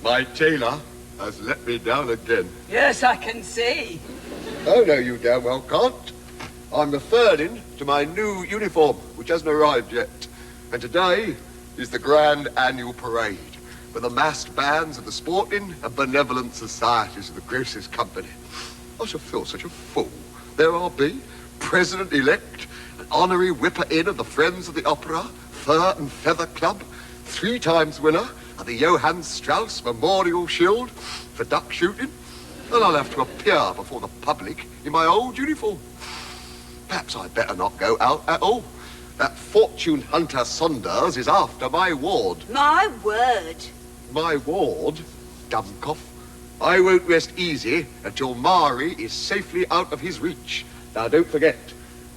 My tailor has let me down again. Yes, I can see. Oh, no, you damn well can't. I'm the third in to my new uniform, which hasn't arrived yet. And today is the grand annual parade, with the massed bands of the sporting and benevolent societies of the grocer's company. I shall feel such a fool. There I'll be, president-elect, an honorary whipper-in of the Friends of the Opera, Fur and Feather Club, 3 times winner of the Johann Strauss Memorial Shield for duck shooting, and I'll have to appear before the public in my old uniform. Perhaps I'd better not go out at all. That fortune hunter Sunders is after my ward. My word. My ward? Dummkopf. I won't rest easy until Mari is safely out of his reach. Now, don't forget,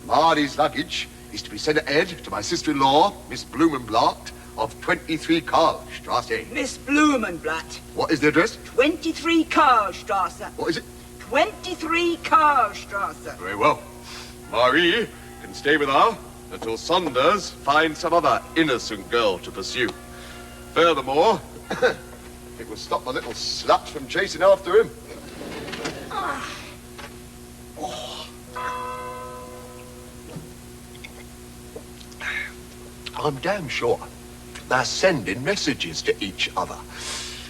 Mari's luggage is to be sent ahead to my sister-in-law, Miss Blumenblatt, of 23 Karlstrasse. Miss Blumenblatt. What is the address? 23 Karlstrasse. What is it? 23 Karlstrasse. Very well. Marie can stay with her until Sunders finds some other innocent girl to pursue. Furthermore, it will stop the little slut from chasing after him. Oh. I'm damn sure they're sending messages to each other,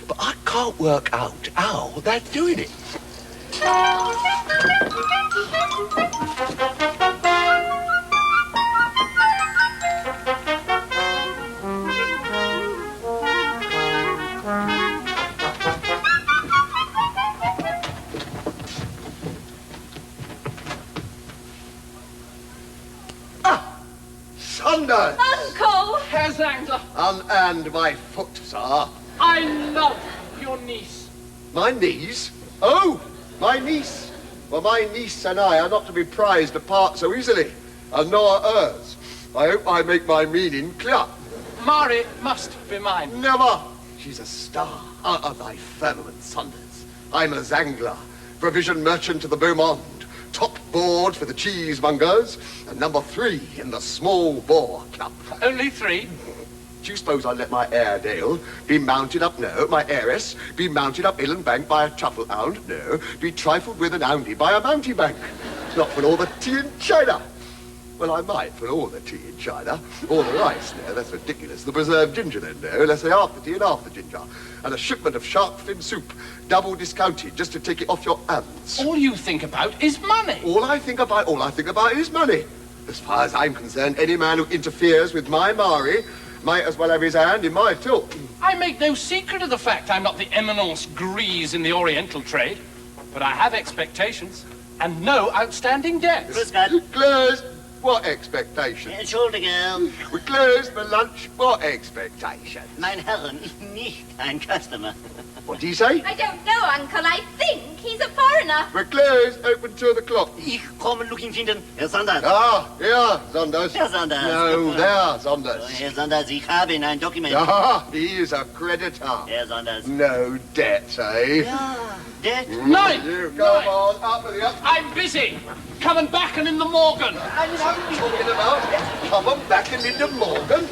but I can't work out how they're doing it. Sunders! Uncle! Herr Zangler! And my foot, sir. I love your niece. My niece? Oh, my niece. Well, my niece and I are not to be prized apart so easily, and nor are hers. I hope I make my meaning clear. Mari must be mine. Never. She's a star of thy firmament, Sunders. I'm a Zangler, provision merchant to the Beaumont, top board for the cheesemongers, and number 3 in the small bore club. Only 3? Do you suppose I'd let my Airedale be mounted up? No. My heiress be mounted up hill and bank by a truffle hound? No. Be trifled with and hounded by a mountebank? Not for all the tea in China. Well, I might for all the tea in China. All the rice, no, that's ridiculous. The preserved ginger, then, no. Let's say half the tea and half the ginger. And a shipment of shark fin soup, double discounted, just to take it off your hands. All you think about is money. All I think about is money. As far as I'm concerned, any man who interferes with my Mari might as well have his hand in my tilt. I make no secret of the fact I'm not the eminence grise in the Oriental trade, but I have expectations and no outstanding debts. Closed. What expectation? Entschuldigung. We closed for lunch. What expectation? Mein Herren ist nicht ein customer. What do you say? I don't know, Uncle. I think he's a foreigner. We're closed. Open 2 o'clock. Ich komme looking finden. Herr Sunders. Ah, here, Sunders. Herr Sunders. No, there, Sunders. Herr Sunders, ich habe in ein Dokument. Ah, he is a creditor. Herr Sunders. No debt, eh? Ja, det. Nein! You come on, up with you. I'm busy. Coming back and in the Morgan. I'm talking about come on back and into Morgan.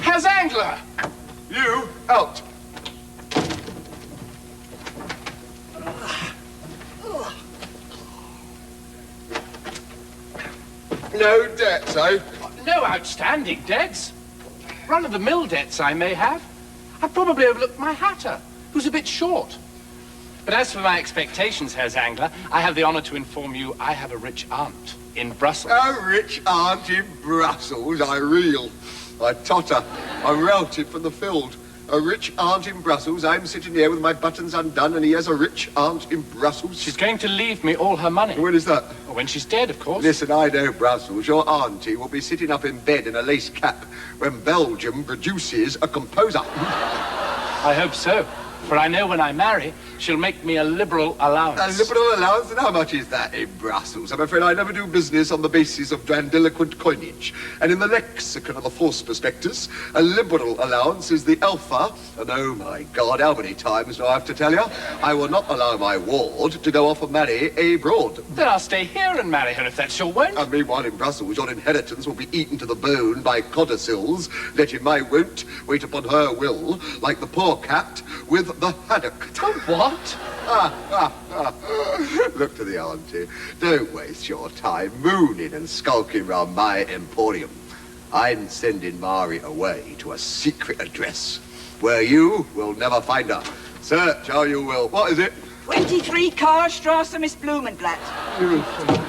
Herr Zangler! You out. No debts, eh? No outstanding debts. Run-of-the-mill debts I may have. I probably overlooked my hatter, who's a bit short. But as for my expectations, Herr Zangler, I have the honor to inform you I have a rich aunt in Brussels. A rich aunt in Brussels, I reel. I totter. I'm routed from the field. A rich aunt in Brussels. I'm sitting here with my buttons undone, and he has a rich aunt in Brussels. She's going to leave me all her money. When is that? Well, when she's dead, of course. Listen, I know Brussels. Your auntie will be sitting up in bed in a lace cap when Belgium produces a composer. I hope so. For I know when I marry, she'll make me a liberal allowance. A liberal allowance? And how much is that in Brussels? I'm afraid I never do business on the basis of grandiloquent coinage. And in the lexicon of the Force Prospectus, a liberal allowance is the alpha. And oh my God, how many times do I have to tell you? I will not allow my ward to go off and marry a broad. Then I'll stay here and marry her if that's your want. And meanwhile in Brussels, your inheritance will be eaten to the bone by codicils, letting my won't wait upon her will, like the poor cat with the haddock. What? Look to the auntie. Don't waste your time mooning and skulking round my emporium. I'm sending Mari away to a secret address where you will never find her. Search how you will. What is it? 23 Karlstrasse, Miss Blumenblatt.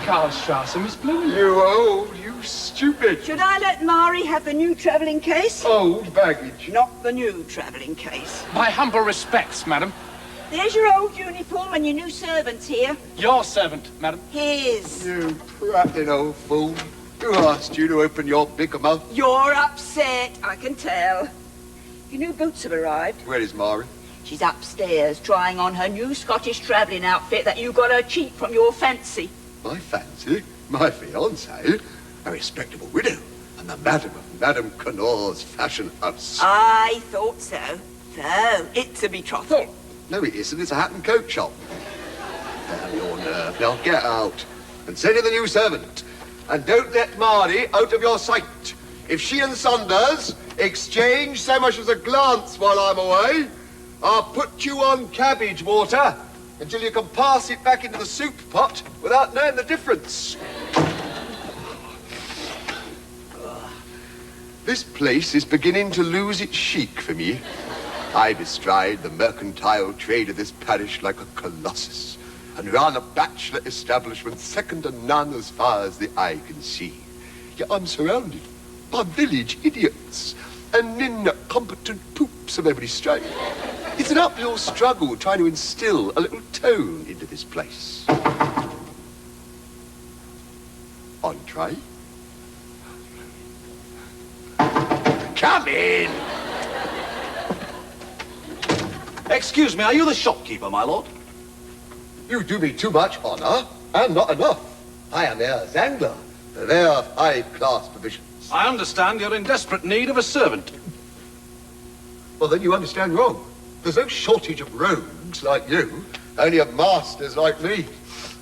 Karlstrasse, Miss Bloom. You old, you stupid. Should I let Mari have the new travelling case? Old baggage. Not the new travelling case. My humble respects, madam. There's your old uniform and your new servant's here. Your servant, madam. His. You prating old fool. Who asked you to open your big mouth? You're upset, I can tell. Your new boots have arrived. Where is Mari? She's upstairs trying on her new Scottish travelling outfit that you got her cheap from your fancy. My fancy? My fiancé? A respectable widow, and the madam of Madame Connor's fashion house. I thought so. So, it's a betrothal. No, it isn't. It's a hat and coat shop. Damn your nerve. Now get out and send in the new servant. And don't let Marty out of your sight. If she and Sunders exchange so much as a glance while I'm away, I'll put you on cabbage water until you can pass it back into the soup pot without knowing the difference. This place is beginning to lose its chic for me. I bestride the mercantile trade of this parish like a colossus and run a bachelor establishment second to none as far as the eye can see. Yet I'm surrounded by village idiots and incompetent poops of every stripe. It's an uphill struggle trying to instill a little tone into this place. Entree? Come in! Excuse me, are you the shopkeeper, my lord? You do me too much honor, and not enough. I am Herr Zangler. They are high-class provisions. I understand you're in desperate need of a servant. Well, then you understand wrong. There's no shortage of rogues like you, only of masters like me,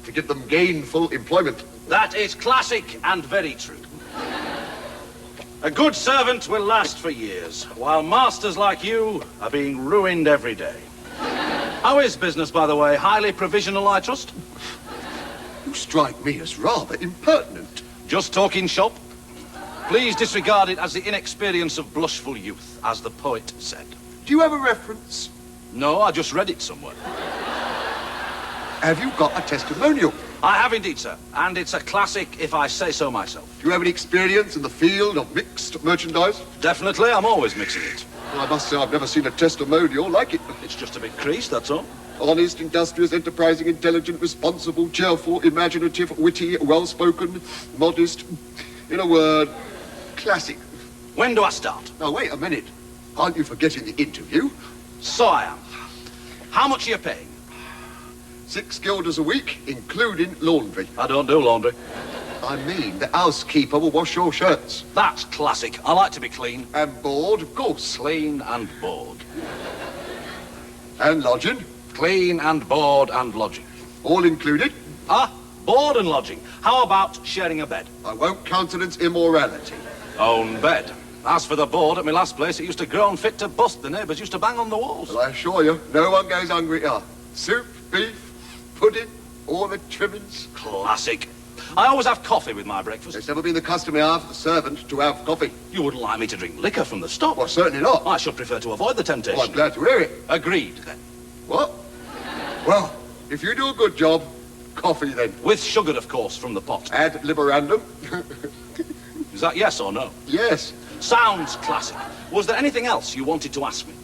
to give them gainful employment. That is classic and very true. A good servant will last for years, while masters like you are being ruined every day. How is business, by the way? Highly provisional, I trust? You strike me as rather impertinent. Just talking shop? Please disregard it as the inexperience of blushful youth, as the poet said. Do you have a reference? No, I just read it somewhere. Have you got a testimonial? I have indeed, sir, and it's a classic if I say so myself. Do you have any experience in the field of mixed merchandise? Definitely, I'm always mixing it. Well, I must say I've never seen a testimonial like it. It's just a bit creased, that's all. Honest, industrious, enterprising, intelligent, responsible, cheerful, imaginative, witty, well-spoken, modest. In a word, classic. When do I start? Now, wait a minute. Aren't you forgetting the interview? So I am. How much are you paying? 6 guilders a week, including laundry. I don't do laundry. I mean, the housekeeper will wash your shirts. That's classic. I like to be clean. And board, of course. Clean and board. And lodging. Clean and board and lodging. All included. Ah, board and lodging. How about sharing a bed? I won't countenance immorality. Own bed. As for the board, at my last place, it used to grow fit to bust. The neighbours used to bang on the walls. Well, I assure you, no one goes hungry here. Soup, beef, pudding, all the trimmings. Classic. I always have coffee with my breakfast. It's never been the custom of the servant to have coffee. You wouldn't like me to drink liquor from the stop. Well, certainly not. I should prefer to avoid the temptation. Well, I'm glad to hear it. Agreed, then. What? Well, if you do a good job, coffee then. With sugar, of course, from the pot. Ad liberandum. Is that yes or no? Yes. Sounds classic. Was there anything else you wanted to ask me?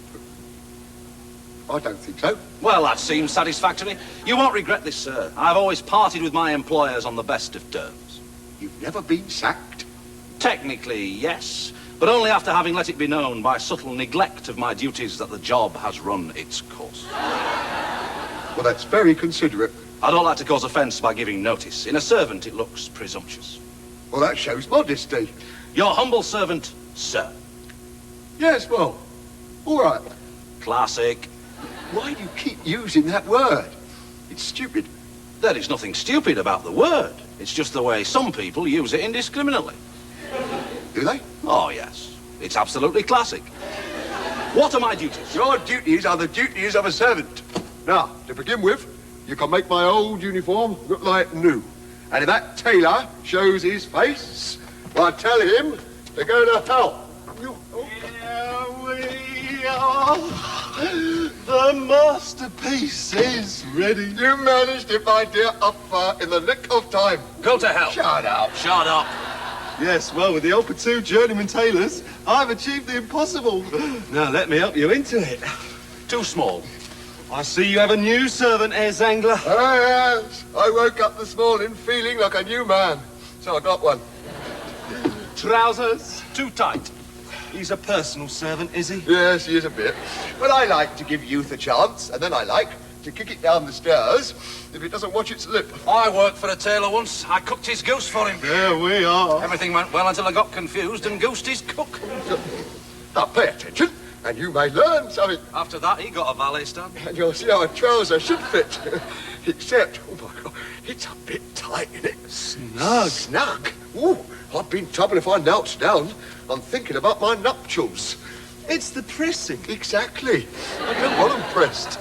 I don't think so. Well, that seems satisfactory. You won't regret this, sir. I've always parted with my employers on the best of terms. You've never been sacked? Technically, yes, but only after having let it be known by subtle neglect of my duties that the job has run its course. Well, that's very considerate. I don't like to cause offence by giving notice. In a servant, it looks presumptuous. Well, that shows modesty. Your humble servant, sir. Yes, well, all right. Classic. Why do you keep using that word? It's stupid. There is nothing stupid about the word. It's just the way some people use it indiscriminately. Do they? Oh, yes. It's absolutely classic. What are my duties? Your duties are the duties of a servant. Now, to begin with, you can make my old uniform look like new. And if that tailor shows his face, well, tell him to go to hell. Here we are. The masterpiece is ready. You managed it, my dear, up in the nick of time. Go to hell. Shut up. Shut up. Yes, well, with the help of 2 journeyman tailors, I've achieved the impossible. Now, let me help you into it. Too small. I see you have a new servant, Herr Zangler. Oh, yes. I woke up this morning feeling like a new man. So I got one. Trousers. Too tight. He's a personal servant, is he? Yes, he is a bit. But I like to give youth a chance, and then I like to kick it down the stairs if it doesn't watch its lip. I worked for a tailor once. I cooked his goose for him. There we are. Everything went well until I got confused and goosed his cook. Now, pay attention, and you may learn something. After that, he got a valet stand. And you'll see how a trouser should fit. Except, oh my God, it's a bit tight, isn't it? Snug. Snug. Ooh, I'd be in trouble if I knelt down. I'm thinking about my nuptials. It's the pressing. Exactly. I don't want them pressed.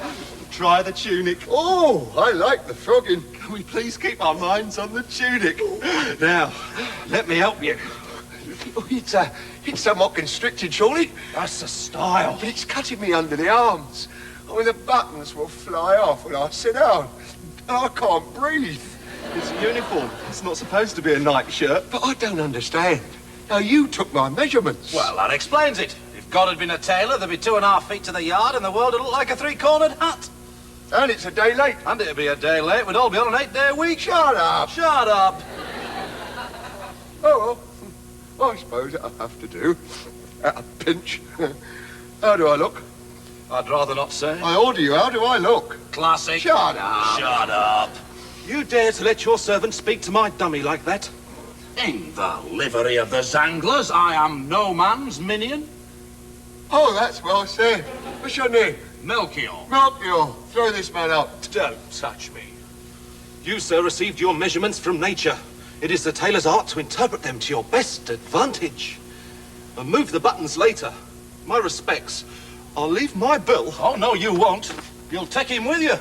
Try the tunic. Oh, I like the frogging. Can we please keep our minds on the tunic? Now, let me help you. Oh, it's somewhat constricted, surely. That's the style. But it's cutting me under the arms. I mean, the buttons will fly off when I sit down. I can't breathe. It's a uniform. It's not supposed to be a nightshirt. But I don't understand. Now, you took my measurements. Well, that explains it. If God had been a tailor, there'd be 2.5 feet to the yard and the world would look like a 3-cornered hat. And it's a day late. And it'd be a day late. We'd all be on an 8-day week. Shut up. Shut up. Oh, well, I suppose I have to do. At a pinch. How do I look? I'd rather not say. I order you, how do I look? Classic. Shut up. Shut up. You dare to let your servant speak to my dummy like that? In the livery of the Zanglers, I am no man's minion. Oh, that's well said. What's your name? Melchior. Melchior. Throw this man out. Don't touch me. You, sir, received your measurements from nature. It is the tailor's art to interpret them to your best advantage. And move the buttons later. My respects. I'll leave my bill. Oh, no, you won't. You'll take him with you.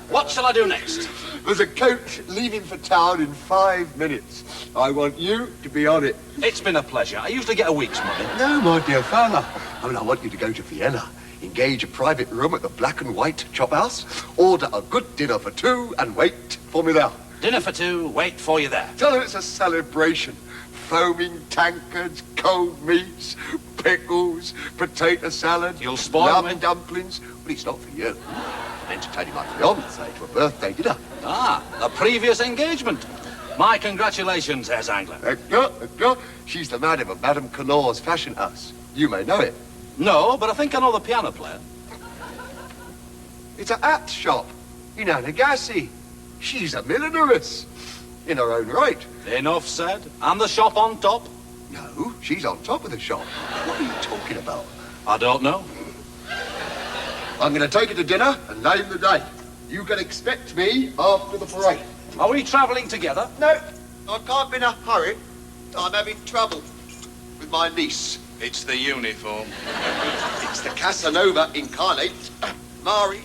What shall I do next? There's a coach leaving for town in 5 minutes. I want you to be on it. It's been a pleasure. I usually get a week's money. No, my dear fella. I mean, I want you to go to Vienna, engage a private room at the Black and White Chop House, order a good dinner for 2, and wait for me there. Dinner for 2, wait for you there. Tell them it's a celebration. Foaming tankards, cold meats, pickles, potato salad. You'll spoil lamb me. dumplings. Well, it's not for you. I'm entertaining my fiancé to a birthday dinner. Ah, a previous engagement. My congratulations, Herr Zangler. She's the madam of Madame Connaught's fashion house. You may know it. No, but I think I know the piano player. It's a hat shop in Anagassi. She's a millineress in her own right. Enough said. And the shop on top? No, she's on top of the shop. What are you talking about? I don't know. I'm going to take her to dinner and name the day. You can expect me after the parade. Are we travelling together? No, I can't be in a hurry. I'm having trouble with my niece. It's the uniform. It's the Casanova incarnate. Mari,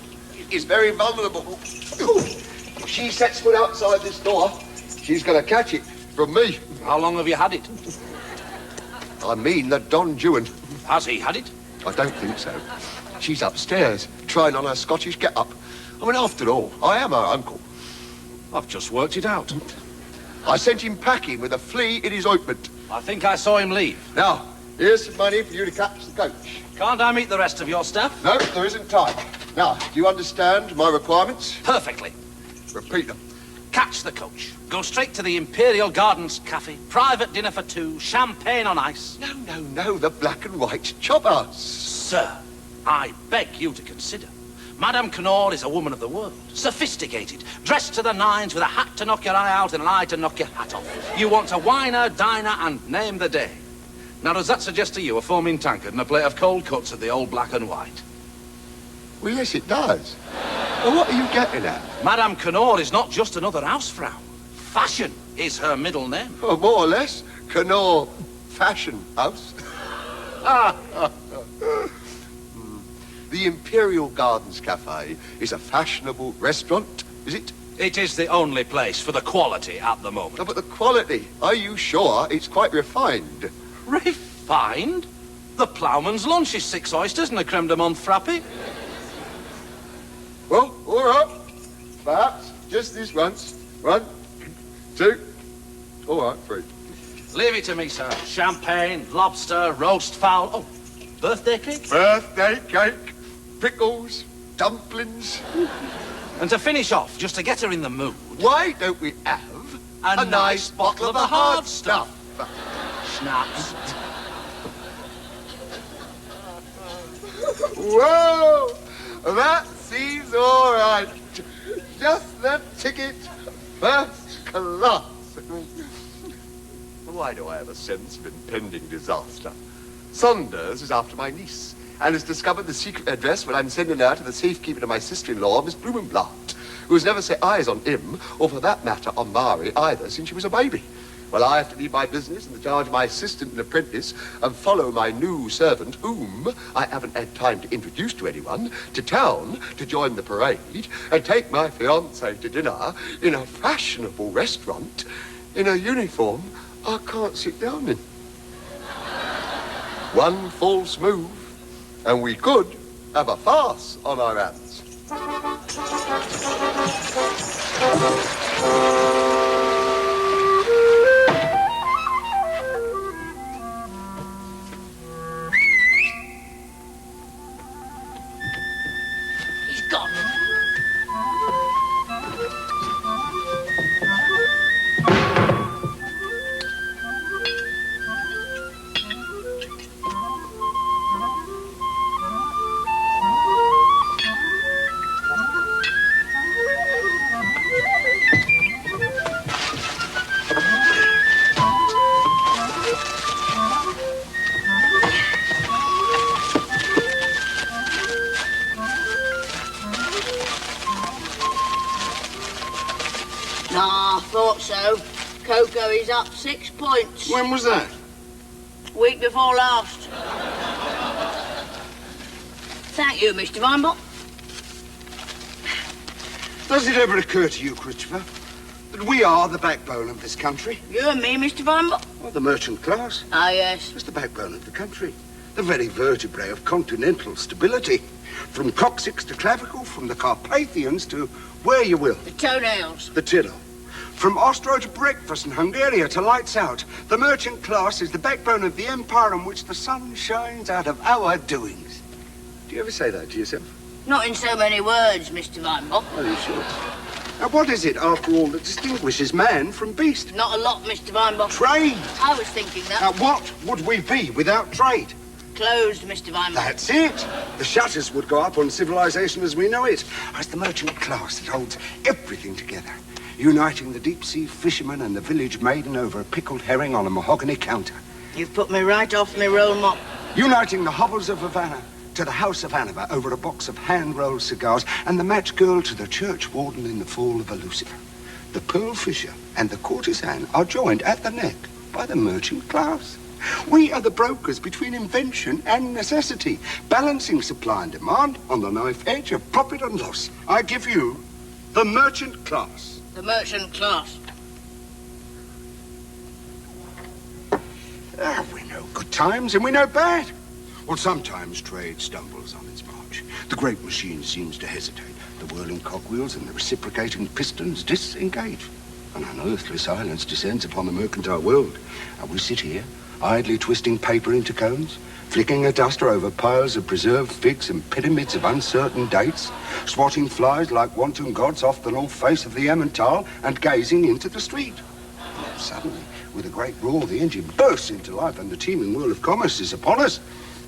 is very vulnerable. If she sets foot outside this door, she's going to catch it from me. How long have you had it? I mean the Don Juan. Has he had it? I don't think so. She's upstairs, trying on her Scottish get-up. I mean, after all, I am her uncle. I've just worked it out. I sent him packing with a flea in his ointment. I think I saw him leave. Now, here's some money for you to catch the coach. Can't I meet the rest of your staff? No, there isn't time. Now, do you understand my requirements? Perfectly. Repeat them. Catch the coach. Go straight to the Imperial Gardens Cafe. Private dinner for two. Champagne on ice. No, the black and white chopper. Sir, I beg you to consider. Madame Connor is a woman of the world. Sophisticated. Dressed to the nines with a hat to knock your eye out and an eye to knock your hat off. You want a winer, diner, and name the day. Now, does that suggest to you a foaming tankard and a plate of cold cuts at the old black and white? Well, yes, it does. Well, what are you getting at? Madame Connor is not just another Hausfrau. Fashion is her middle name. Well, more or less. Connor Fashion House. The Imperial Gardens Cafe is a fashionable restaurant, is it? It is the only place for the quality at the moment. No, but the quality, are you sure it's quite refined? Refined? The ploughman's lunch is 6 oysters and a creme de menthe frappe. Well, all right. Perhaps just this once. 1, 2. All right, 3. Leave it to me, sir. Champagne, lobster, roast fowl. Oh, birthday cake? Birthday cake, pickles, dumplings. And to finish off, just to get her in the mood... Why don't we have a nice bottle of the hard stuff? Schnapps. Whoa! That seems all right. Just the ticket, first class. Why do I have a sense of impending disaster? Sunders is after my niece and has discovered the secret address when I'm sending her to the safekeeping of my sister-in-law, Miss Blumenblatt, who has never set eyes on him, or for that matter on Mari either, since she was a baby. Well, I have to leave my business in the charge of my assistant and apprentice and follow my new servant, whom I haven't had time to introduce to anyone, to town to join the parade and take my fiancé to dinner in a fashionable restaurant in a uniform I can't sit down in. One false move, and we could have a farce on our hands. He's gone. Ah, thought so. Cocoa is up 6 points. When was that? Week before last. Thank you, Mr. Weinbach. Does it ever occur to you, Christopher, that we are the backbone of this country? You and me, Mr. Weinbach? Well, the merchant class. Ah, yes. It's the backbone of the country. The very vertebrae of continental stability. From coccyx to clavicle, from the Carpathians to where you will. The toenails. The Tyrrell. From Ostro to breakfast and Hungaria to lights out, the merchant class is the backbone of the empire on which the sun shines out of our doings. Do you ever say that to yourself? Not in so many words, Mr. Weinbach. Well, you should. Now, what is it, after all, that distinguishes man from beast? Not a lot, Mr. Weinbach. Trade. I was thinking that. Now, what would we be without trade? Closed, Mr. Weinbach. That's it. The shutters would go up on civilization as we know it. It's the merchant class that holds everything together, uniting the deep-sea fisherman and the village maiden over a pickled herring on a mahogany counter. You've put me right off my roll mop. Uniting the hovels of Havana to the house of Hanover over a box of hand-rolled cigars, and the match girl to the church warden in the fall of a Lucifer. The pearl fisher and the courtesan are joined at the neck by the merchant class. We are the brokers between invention and necessity, balancing supply and demand on the knife edge of profit and loss. I give you the merchant class. The merchant class. We know good times and we know bad. Well, sometimes trade stumbles on its march. The great machine seems to hesitate. The whirling cogwheels and the reciprocating pistons disengage. An unearthly silence descends upon the mercantile world. And we sit here, idly twisting paper into cones, flicking a duster over piles of preserved figs and pyramids of uncertain dates, swatting flies like wanton gods off the north face of the Emmental and gazing into the street. Suddenly, with a great roar, the engine bursts into life and the teeming whirl of commerce is upon us.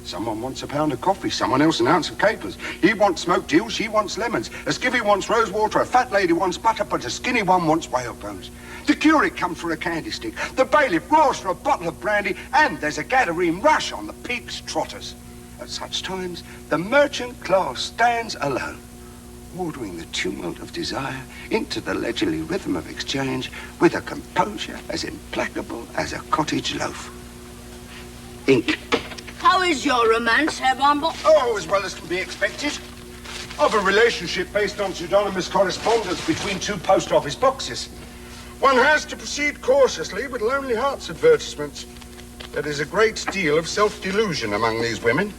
Someone wants a pound of coffee, someone else an ounce of capers. He wants smoked eel, she wants lemons. A skivvy wants rose water, a fat lady wants butter, but a skinny one wants whale bones. The curate comes for a candy stick, the bailiff roars for a bottle of brandy, and there's a Gadarene rush on the pig's trotters. At such times, the merchant class stands alone, ordering the tumult of desire into the leisurely rhythm of exchange with a composure as implacable as a cottage loaf. Ink. How is your romance, Herr Bumble? Oh, as well as can be expected. Of a relationship based on pseudonymous correspondence between two post office boxes. One has to proceed cautiously with Lonely Hearts advertisements. There is a great deal of self-delusion among these women.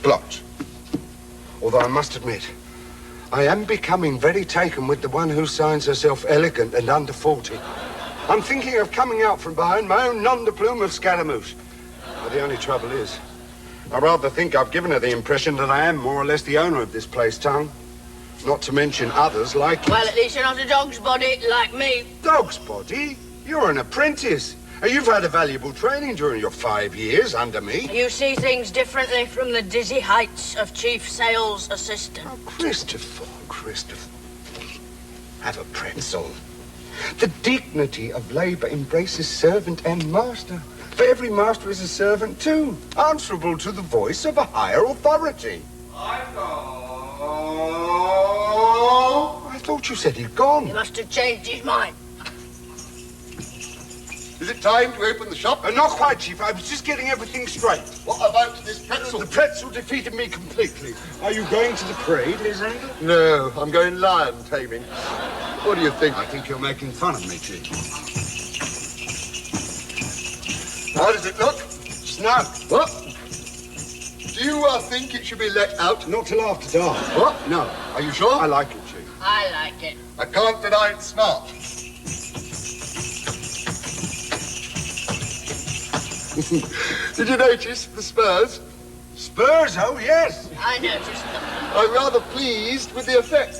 Plot. Although I must admit, I am becoming very taken with the one who signs herself elegant and under 40. I'm thinking of coming out from behind my own nom de plume of Scaramouche. But the only trouble is, I rather think I've given her the impression that I am more or less the owner of this place, Tongue. Not to mention others like Well, at least you're not a dog's body like me. Dog's body? You're an apprentice. You've had a valuable training during your 5 years under me. You see things differently from the dizzy heights of Chief Sales Assistant. Oh, Christopher. Have a pretzel. The dignity of labour embraces servant and master. For every master is a servant too, answerable to the voice of a higher authority. I thought you said he'd gone. He must have changed his mind. Is it time to open the shop? Not quite, Chief. I was just getting everything straight. What about this pretzel? The pretzel defeated me completely. Are you going to the parade, Zangler? No, I'm going lion taming. What do you think? I think you're making fun of me, Chief. How does it look? Snug. What? Do you think it should be let out? Not till after dark. What? No. Are you sure? I like it, Chief. I like it. I can't deny it's smart. Did you notice the spurs? Spurs? Oh, yes. I noticed them. I'm rather pleased with the effect.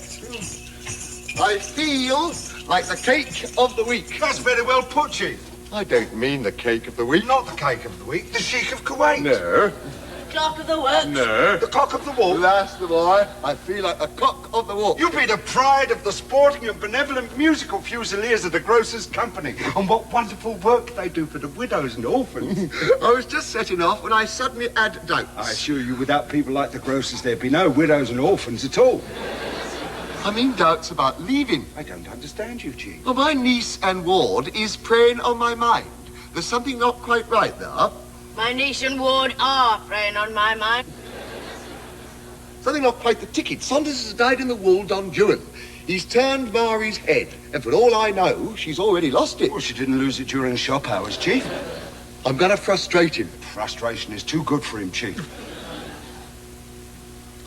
I feel like the cake of the week. That's very well put, Chief. I don't mean the cake of the week. Not the cake of the week, the Sheikh of Kuwait. No. Clock of the works. No. The cock of the walk. That's the boy. I feel like a cock of the walk. You be the pride of the sporting and benevolent musical fusiliers of the Grocers' Company. And what wonderful work they do for the widows and orphans. I was just setting off when I suddenly had doubts. I assure you, without people like the Grocers, there'd be no widows and orphans at all. I mean doubts about leaving. I don't understand you, Chief. Well, my niece and ward is preying on my mind. There's something not quite right there. My niece and ward are preying on my mind. Something not quite the ticket. Sunders has died in the wool Don Juan. He's turned Mari's head, and for all I know, she's already lost it. Well, she didn't lose it during shop hours, Chief. I'm going to frustrate him. Frustration is too good for him, Chief.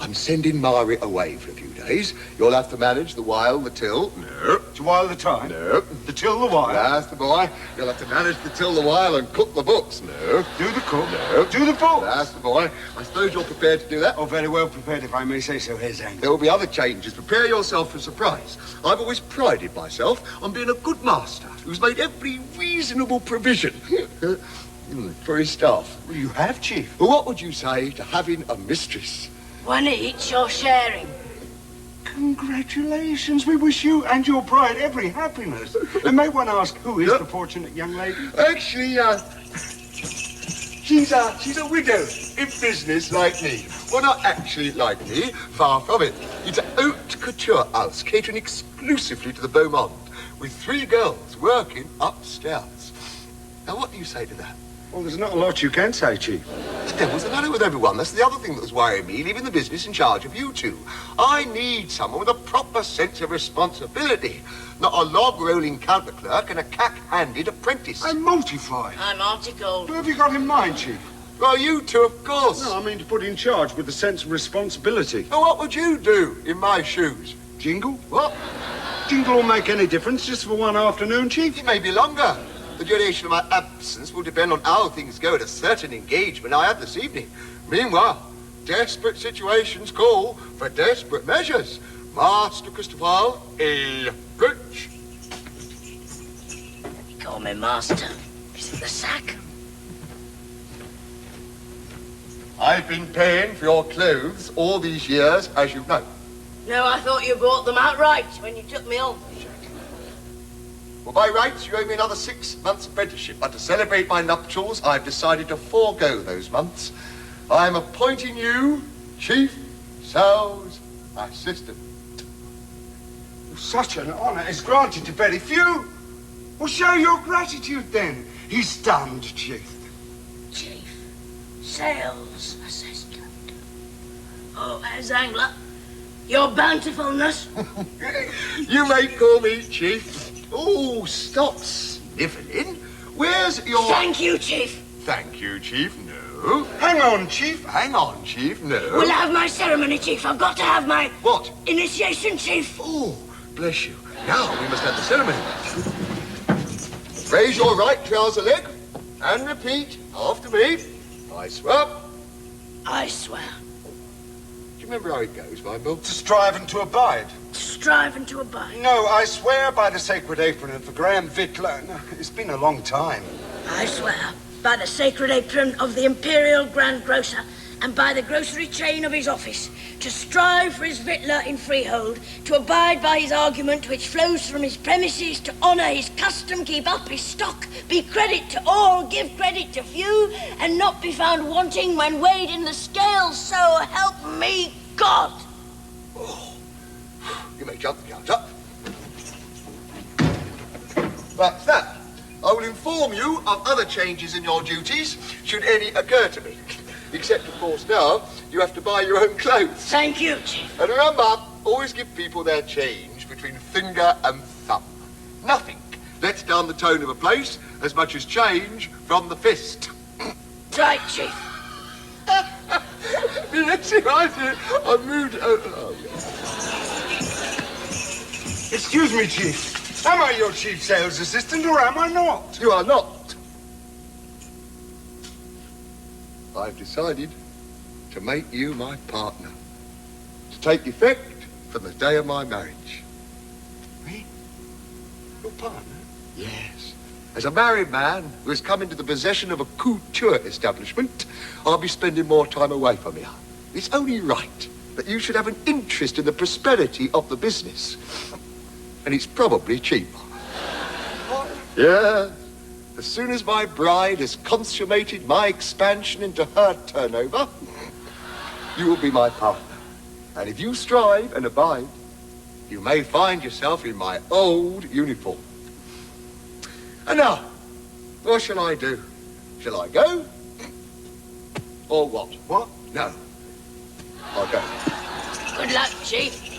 I'm sending Mari away for a few days. You'll have to manage the while, the till. No. To while the time? No. The till, the while? That's the boy. You'll have to manage the till, the while, and cook the books. No. Do the cook? No. Do the books? That's the boy. I suppose you're prepared to do that? Oh, very well prepared, if I may say so, Herr Zangler. There will be other changes. Prepare yourself for surprise. I've always prided myself on being a good master who's made every reasonable provision for his staff. Well, you have, Chief. Well, what would you say to having a mistress? One each or sharing. Congratulations. We wish you and your bride every happiness. And may one ask, who is the fortunate young lady? Actually, she's a widow in business like me. Well, not actually like me, far from it. It's a haute couture house catering exclusively to the beau monde, with 3 girls working upstairs. Now, what do you say to that? Well, there's not a lot you can say, Chief. The devil's the matter with everyone. That's the other thing that was worrying me, leaving the business in charge of you two. I need someone with a proper sense of responsibility, not a log-rolling counter-clerk and a cack-handed apprentice. I'm mortified. I'm articled. Who have you got in mind, Chief? Well, you two, of course. No, I mean to put in charge with a sense of responsibility. Well, what would you do in my shoes? Jingle? What? Jingle won't make any difference just for one afternoon, Chief. It may be longer. The duration of my absence will depend on how things go at a certain engagement I have this evening. Meanwhile, desperate situations call for desperate measures. Master Christopher A. Gooch. You call me master. Is it the sack? I've been paying for your clothes all these years, as you know. No, I thought you bought them outright when you took me on. Well, by rights, you owe me another 6 months' apprenticeship, but to celebrate my nuptials, I've decided to forego those months. I'm appointing you Chief Sales Assistant. Such an honour is granted to very few. Well, show your gratitude, then. He's stunned, Chief. Chief. Sales assistant. Oh, Zangler, your bountifulness. You may call me Chief. Oh, stop snivelling. Where's your... Thank you, Chief. Thank you, Chief. No. Hang on, Chief. Hang on, Chief. No. We'll have my ceremony, Chief. I've got to have my... What? Initiation, Chief. Oh, bless you. Now we must have the ceremony. Raise your right trouser leg and repeat after me. I swear. I swear. Do you remember how it goes, Bible? To strive and to abide. To strive and to abide. No, I swear by the sacred apron of the Grand Victor. No, it's been a long time. I swear by the sacred apron of the Imperial Grand Grocer and by the grocery chain of his office, to strive for his victular in freehold, to abide by his argument which flows from his premises, to honour his custom, keep up his stock, be credit to all, give credit to few, and not be found wanting when weighed in the scales, so help me God. Oh, you may jump the counter. That's that. I will inform you of other changes in your duties, should any occur to me. Except, of course, now you have to buy your own clothes. Thank you, Chief. And remember, always give people their change between finger and thumb. Nothing lets down the tone of a place as much as change from the fist. Right, Chief. Yes, right here. I moved over. Oh, Excuse me, Chief. Am I your chief sales assistant or am I not? You are not. I've decided to make you my partner, to take effect from the day of my marriage. Me? Your partner? Yes. As a married man who has come into the possession of a couture establishment, I'll be spending more time away from you. It's only right that you should have an interest in the prosperity of the business. And it's probably cheaper. Yeah. As soon as my bride has consummated my expansion into her turnover, you will be my partner. And if you strive and abide, you may find yourself in my old uniform. And now, what shall I do? Shall I go? Or what? What? No. I'll go. Good luck, Chief.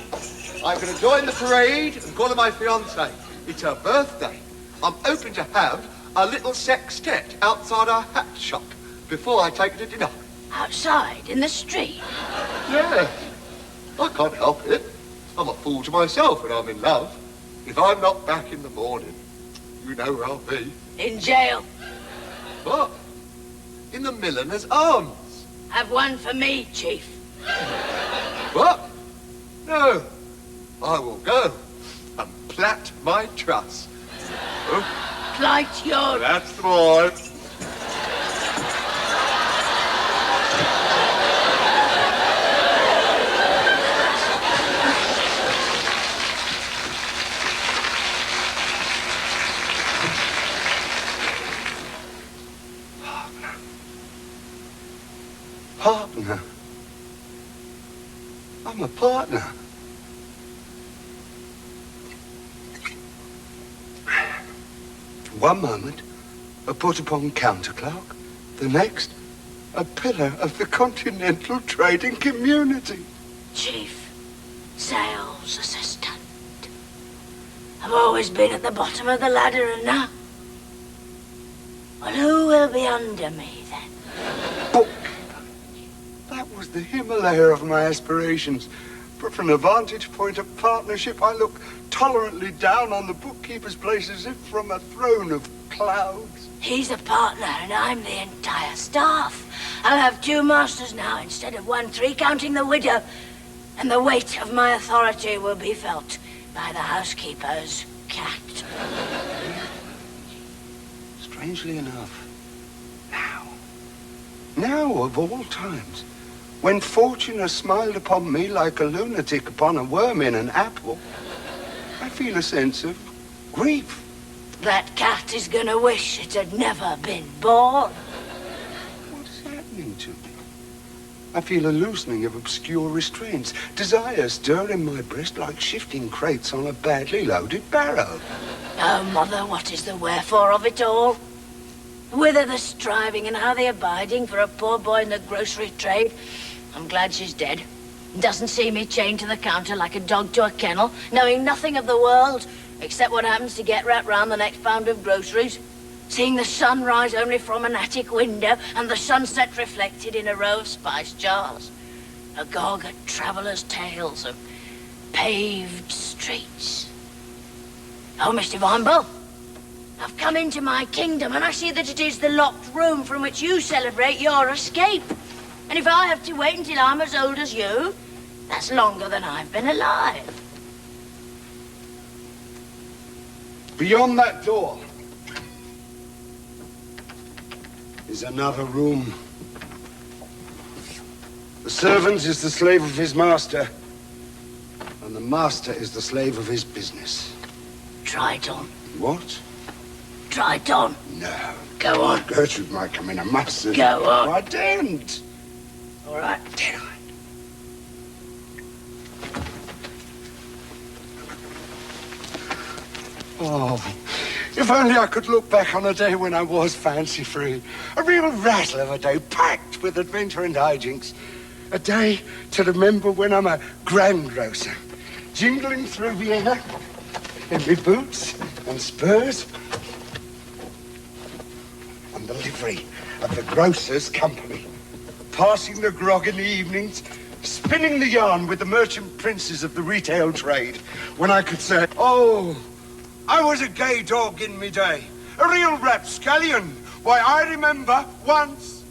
I'm going to join the parade and call her my fiancé. It's her birthday. I'm hoping to have a little sextet outside our hat shop before I take her to dinner. Outside, in the street? Yeah. I can't help it. I'm a fool to myself when I'm in love. If I'm not back in the morning, you know where I'll be. In jail. What? In the Milliner's Arms. Have one for me, Chief. What? No. I will go and plait my truss. Oh, Plight your... that's the boy. Partner. I'm a partner. One moment, a put-upon counter-clerk. The next, a pillar of the continental trading community. Chief sales assistant. I've always been at the bottom of the ladder, and now... Well, who will be under me, then? Bookkeeper. That was the Himalaya of my aspirations. But from the vantage point of partnership, I look tolerantly down on the bookkeeper's place as if from a throne of clouds. He's a partner, and I'm the entire staff. I'll have 2 masters now instead of 1, 3, counting the widow. And the weight of my authority will be felt by the housekeeper's cat. Strangely enough, now of all times, when fortune has smiled upon me like a lunatic upon a worm in an apple, I feel a sense of grief. That cat is gonna wish it had never been born. What's happening to me? I feel a loosening of obscure restraints. Desire stir in my breast like shifting crates on a badly loaded barrow. Oh, Mother, what is the wherefore of it all? Whither the striving and how the abiding for a poor boy in the grocery trade? I'm glad she's dead. Doesn't see me chained to the counter like a dog to a kennel, knowing nothing of the world, except what happens to get wrapped round the next pound of groceries. Seeing the sun rise only from an attic window, and the sunset reflected in a row of spice jars. Agog at travellers' tales of paved streets. Oh, Mr. Weinbull, I've come into my kingdom, and I see that it is the locked room from which you celebrate your escape. And if I have to wait until I'm as old as you, that's longer than I've been alive. Beyond that door is another room. The servant is the slave of his master, and the master is the slave of his business. Try it on. What? Try it on. No. Go on. Gertrude might come in a mustard. Go on. I daren't. All right. Did I? Oh, if only I could look back on a day when I was fancy-free. A real razzle of a day, packed with adventure and hijinks. A day to remember when I'm a grandgrocer, jingling through Vienna in my boots and spurs, and the livery of the grocer's company, passing the grog in the evenings, spinning the yarn with the merchant princes of the retail trade, when I could say, oh, I was a gay dog in me day, a real rapscallion. Why, I remember once.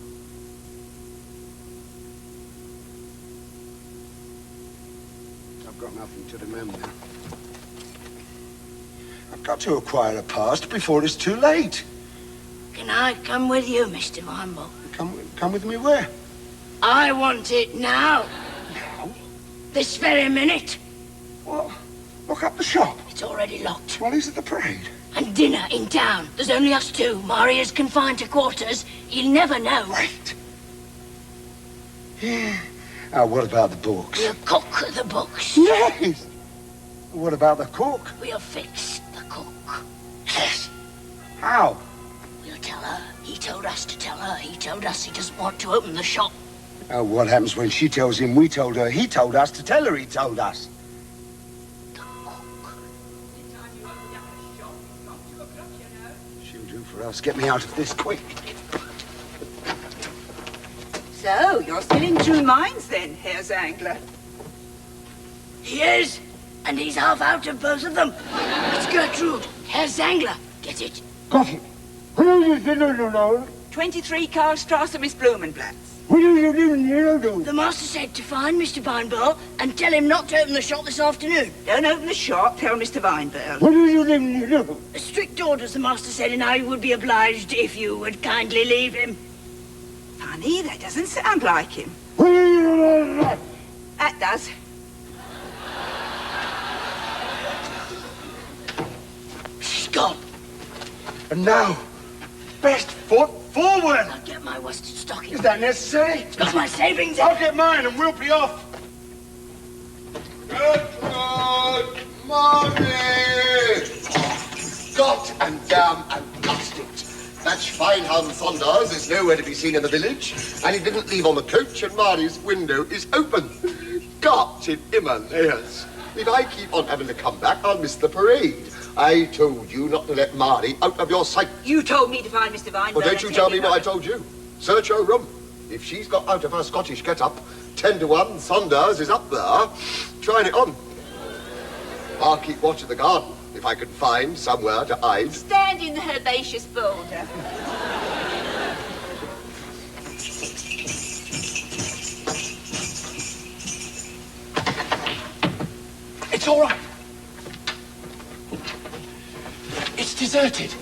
I've got nothing to remember. I've got to acquire a past before it's too late. Can I come with you, Mr. Weinbull? Come with me where? I want it now. Now? This very minute. Well, look up the shop. It's already locked. Well, he's at the parade. And dinner in town. There's only us 2. Maria's confined to quarters. You'll never know. Wait. Yeah. Oh, what about the books? We'll cook the books. Yes. What about the cook? We'll fix the cook. Yes. How? We'll tell her. He told us to tell her. He told us he doesn't want to open the shop. Oh, what happens when she tells him we told her? He told us to tell her he told us. The cook. She'll do for us. Get me out of this quick. So, you're still in two minds then, Herr Zangler? He is. And he's half out of both of them. It's Gertrude. Herr Zangler. Get it? Got it. 23 Karlstrasse, Miss Blumenblatt's. The master said to find Mr. Weinbull and tell him not to open the shop this afternoon. Don't open the shop, tell Mr. Weinberg. Strict orders, the master said, and I would be obliged if you would kindly leave him. Funny, that doesn't sound like him. That does. She's gone. And now, best foot forward. I'll get my worsted stocking. Is that necessary? It's got my savings in. I'll get mine and we'll be off. Gertrude! Mommy! God and damn and That Schweinhund Sunders is nowhere to be seen in the village, and he didn't leave on the coach, and Marnie's window is open. Gott in Himalayas. If I keep on having to come back, I'll miss the parade. I told you not to let Marnie out of your sight. You told me to find Mr. Vine. Well, don't you tell me what I told you. Search her room. If she's got out of her Scottish get-up, 10 to 1, Sunders is up there, trying it on. I'll keep watch of the garden, if I can find somewhere to hide. Stand in the herbaceous boulder. It's all right. It's deserted.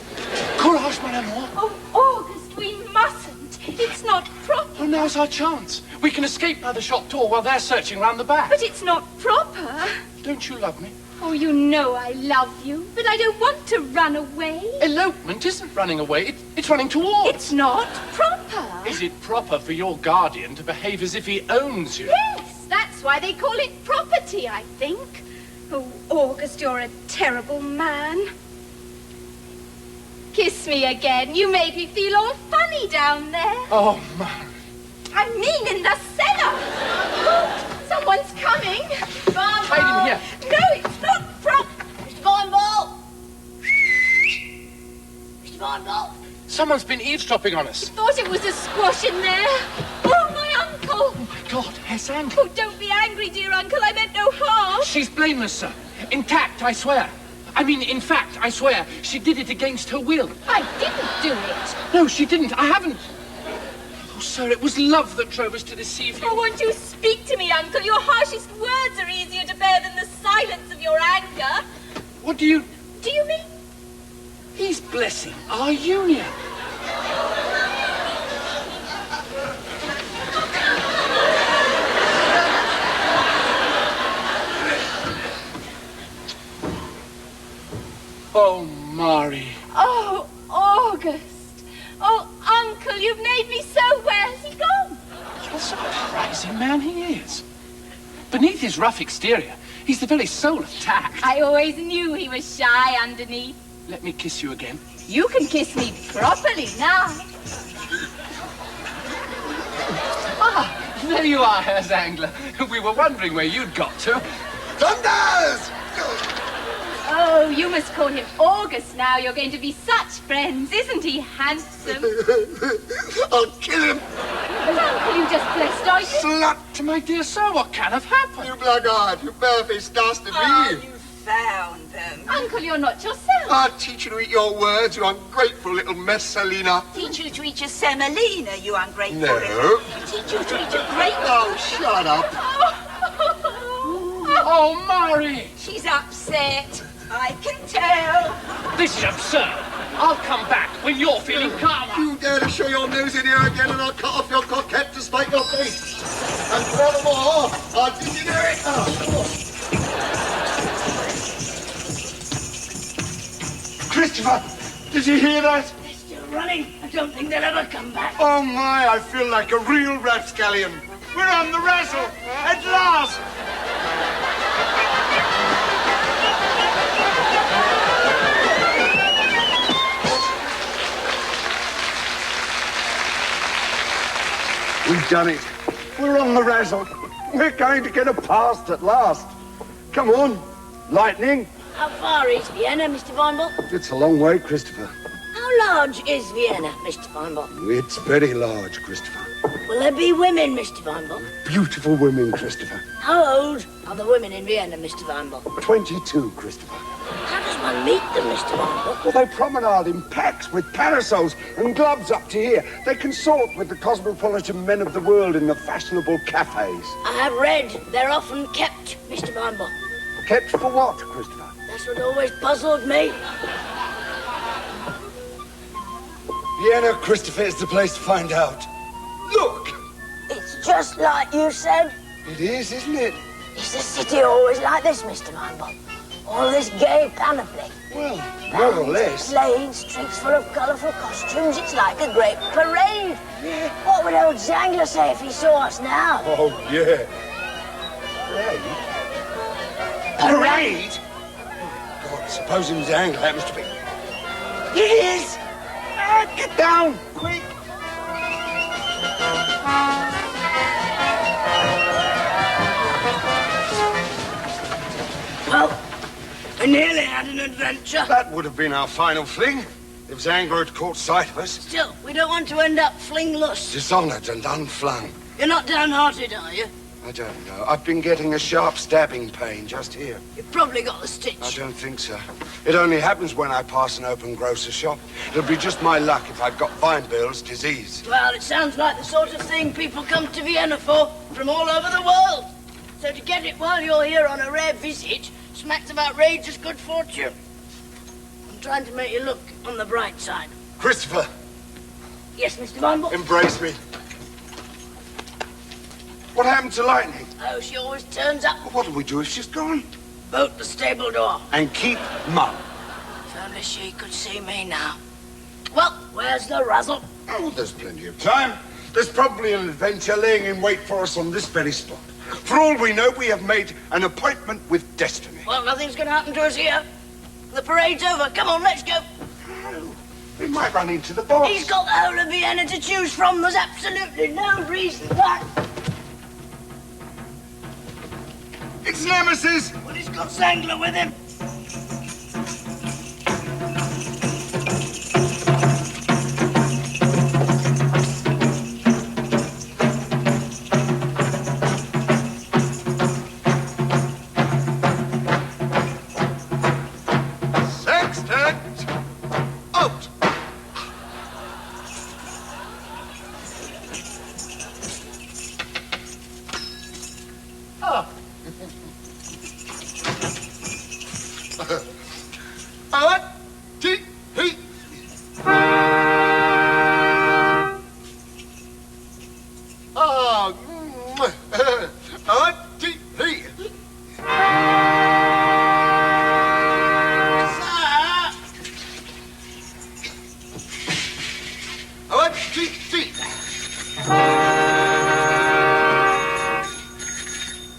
Courage, mon amour. Oh, August, we mustn't. It's not proper. Oh, now's our chance. We can escape by the shop door while they're searching round the back. But it's not proper. Don't you love me? Oh, you know I love you, but I don't want to run away. Elopement isn't running away. It's running towards. It's not proper. Is it proper for your guardian to behave as if he owns you? Yes, that's why they call it property, I think. Oh, August, you're a terrible man. Kiss me again. You made me feel all funny down there. Oh, man. I mean in the cellar. Oh, someone's coming. Hide in here. No, it's not proper. Mr. Vineball! Mr. Vineball! Someone's been eavesdropping on us. Thought it was a squash in there. Oh, my uncle. Oh, my God, Herr Zangler. Oh, don't be angry, dear uncle. I meant no harm. She's blameless, sir. Intact, I swear. I mean, in fact, I swear, she did it against her will. I didn't do it. No, she didn't. I haven't. Oh, sir, it was love that drove us to deceive you. Oh, won't you speak to me, uncle? Your harshest words are easier to bear than the silence of your anger. What do you... Do you mean? He's blessing our union. Oh, Mari. Oh, August. Oh, uncle, you've made me so... Where's he gone? What a surprising man he is. Beneath his rough exterior, he's the very soul of tact. I always knew he was shy underneath. Let me kiss you again. You can kiss me properly now. Ah, there you are, Herr Zangler. We were wondering where you'd got to. Sunders! Oh, you must call him August now. You're going to be such friends. Isn't he handsome? I'll kill him! But uncle, you just blessed, are you? Slut! My dear sir, what can have happened? You blackguard! You barefaced dastard Oh, me! you found them. Uncle, you're not yourself. I'll teach you to eat your words, you ungrateful little Messalina. Teach you to eat your semolina, you ungrateful No. little. Teach you to eat your grape. Oh, shut up. Oh, Mari! She's upset. I can tell. This is absurd. I'll come back when you're feeling calmer. You dare to show your nose in here again and I'll cut off your coquette to spite your face. And furthermore, I'll disinherit her. Christopher, did you hear that? They're still running. I don't think they'll ever come back. Oh my, I feel like a real rapscallion. We're on the Razzle, at last. We've done it. We're on the Razzle. We're going to get a past at last. Come on, lightning. How far is Vienna, Mr. Vineball? It's a long way, Christopher. How large is Vienna, Mr. Vineball? It's very large, Christopher. Will there be women, Mr. Vineball? Beautiful women, Christopher. How old are the women in Vienna, Mr. Vineball? 22, Christopher. How does one meet them, Mr. Vineball? Well, they promenade in packs with parasols and gloves up to here. They consort with the cosmopolitan men of the world in the fashionable cafes. I have read they're often kept, Mr. Vineball. Kept for what, Christopher? That's what always puzzled me. Vienna, Christopher, is the place to find out. Look! It's just like you said. It is, isn't it? Is the city always like this, Mr. Vineball? All this gay panoply. Well, more or less. Plain streets full of colourful costumes. It's like a great parade. Yeah. What would old Zangler say if he saw us now? Oh, yeah. Parade? Parade? God, supposing Zangler happens to be... It is! Get down, quick! Well, we nearly had an adventure. That would have been our final fling if Zangler had caught sight of us. Still, we don't want to end up flingless. Dishonoured and unflung. You're not downhearted, are you? I don't know. I've been getting a sharp stabbing pain just here. You've probably got the stitch. I don't think so. It only happens when I pass an open grocer's shop. It'll be just my luck if I've got Weinbill's disease. Well, it sounds like the sort of thing people come to Vienna for from all over the world. So to get it while you're here on a rare visit smacks of outrageous good fortune. I'm trying to make you look on the bright side. Christopher, Yes, Mr. Weinbill? embrace me. What happened to Lightning? Oh, she always turns up. What do we do if she's gone? Bolt the stable door. And keep mum. If only she could see me now. Well, where's the Razzle? Oh, there's plenty of time. There's probably an adventure laying in wait for us on this very spot. For all we know, we have made an appointment with destiny. Well, nothing's going to happen to us here. The parade's over. Come on, let's go. We might run into the boss. He's got the whole of Vienna to choose from. There's absolutely no reason why. It's Nemesis! Well, he's got Zangler with him. Sextant! Out! Oh,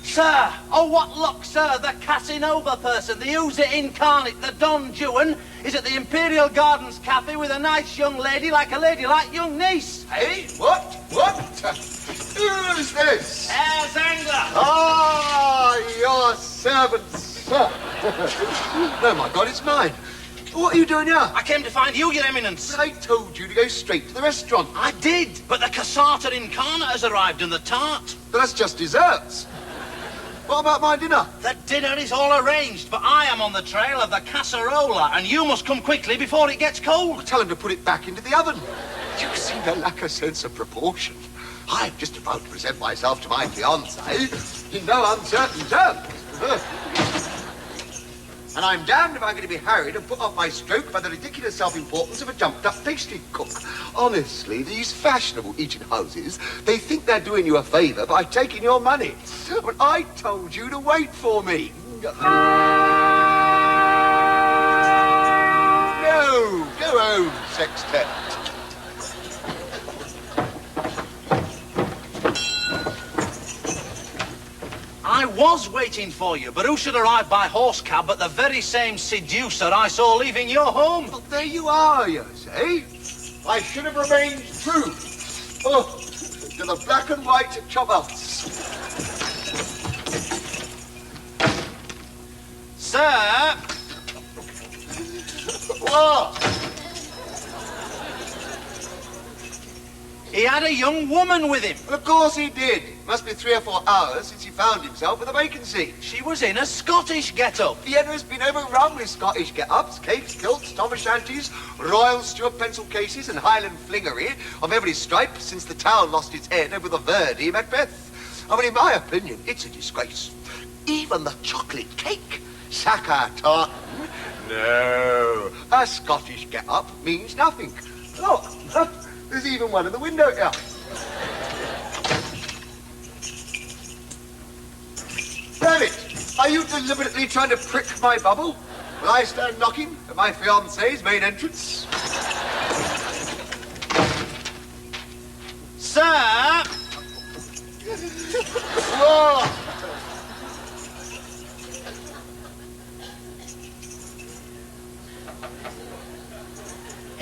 Sir! Oh, what luck, sir! The Casanova person, the User incarnate, the Don Juan, is at the Imperial Gardens Cafe with a nice young lady like a ladylike young niece. Hey, what? Who's this? Herr Zangler! Ah, your servant, sir. No, my God, it's mine. What are you doing here? I came to find you, Your Eminence. But I told you to go straight to the restaurant. I did, but the cassata incarnate has arrived and the tart. But that's just desserts. What about my dinner? The dinner is all arranged, but I am on the trail of the casserola, and you must come quickly before it gets cold. Tell him to put it back into the oven. You see the lack of sense of proportion. I'm just about to present myself to my fiancé in no uncertain terms. And I'm damned if I'm going to be harried and put off my stroke by the ridiculous self-importance of a jumped-up pastry cook. Honestly, these fashionable eating houses, they think they're doing you a favour by taking your money. But I told you to wait for me. No, go home, sextet. I was waiting for you, but who should arrive by horse cab but the very same seducer I saw leaving your home? Well, there you are, you see. I should have remained true. Oh, to the black and white chobos. Sir! What? He had a young woman with him. Well, of course he did. Must be 3 or 4 hours since he found himself with a vacancy. She was in a Scottish get-up. Vienna's been overrun with Scottish get-ups, capes, kilts, tam-o'-shanties, Royal Stuart pencil cases and Highland flingery of every stripe since the town lost its head over the Verdi Macbeth. I mean, in my opinion, it's a disgrace. Even the chocolate cake, Sakar tartan, no. A Scottish get-up means nothing. Look, there's even one in the window here. Damn it! Are you deliberately trying to prick my bubble? Will I stand knocking at my fiancé's main entrance? Sir! Whoa!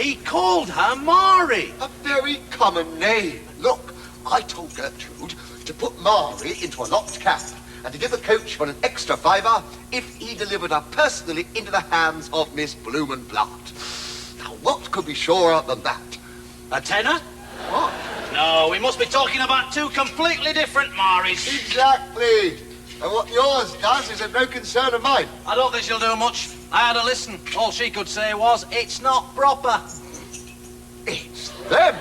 He called her Mari. A very common name. Look, I told Gertrude to put Mari into a locked cab and to give the coachman an extra £5 if he delivered her personally into the hands of Miss Blumenblatt. Now, what could be surer than that? A tenner? What? No, we must be talking about two completely different Maris. Exactly. And what yours does is of no concern of mine. I don't think she'll do much. I had her listen. All she could say was, it's not proper. It's them.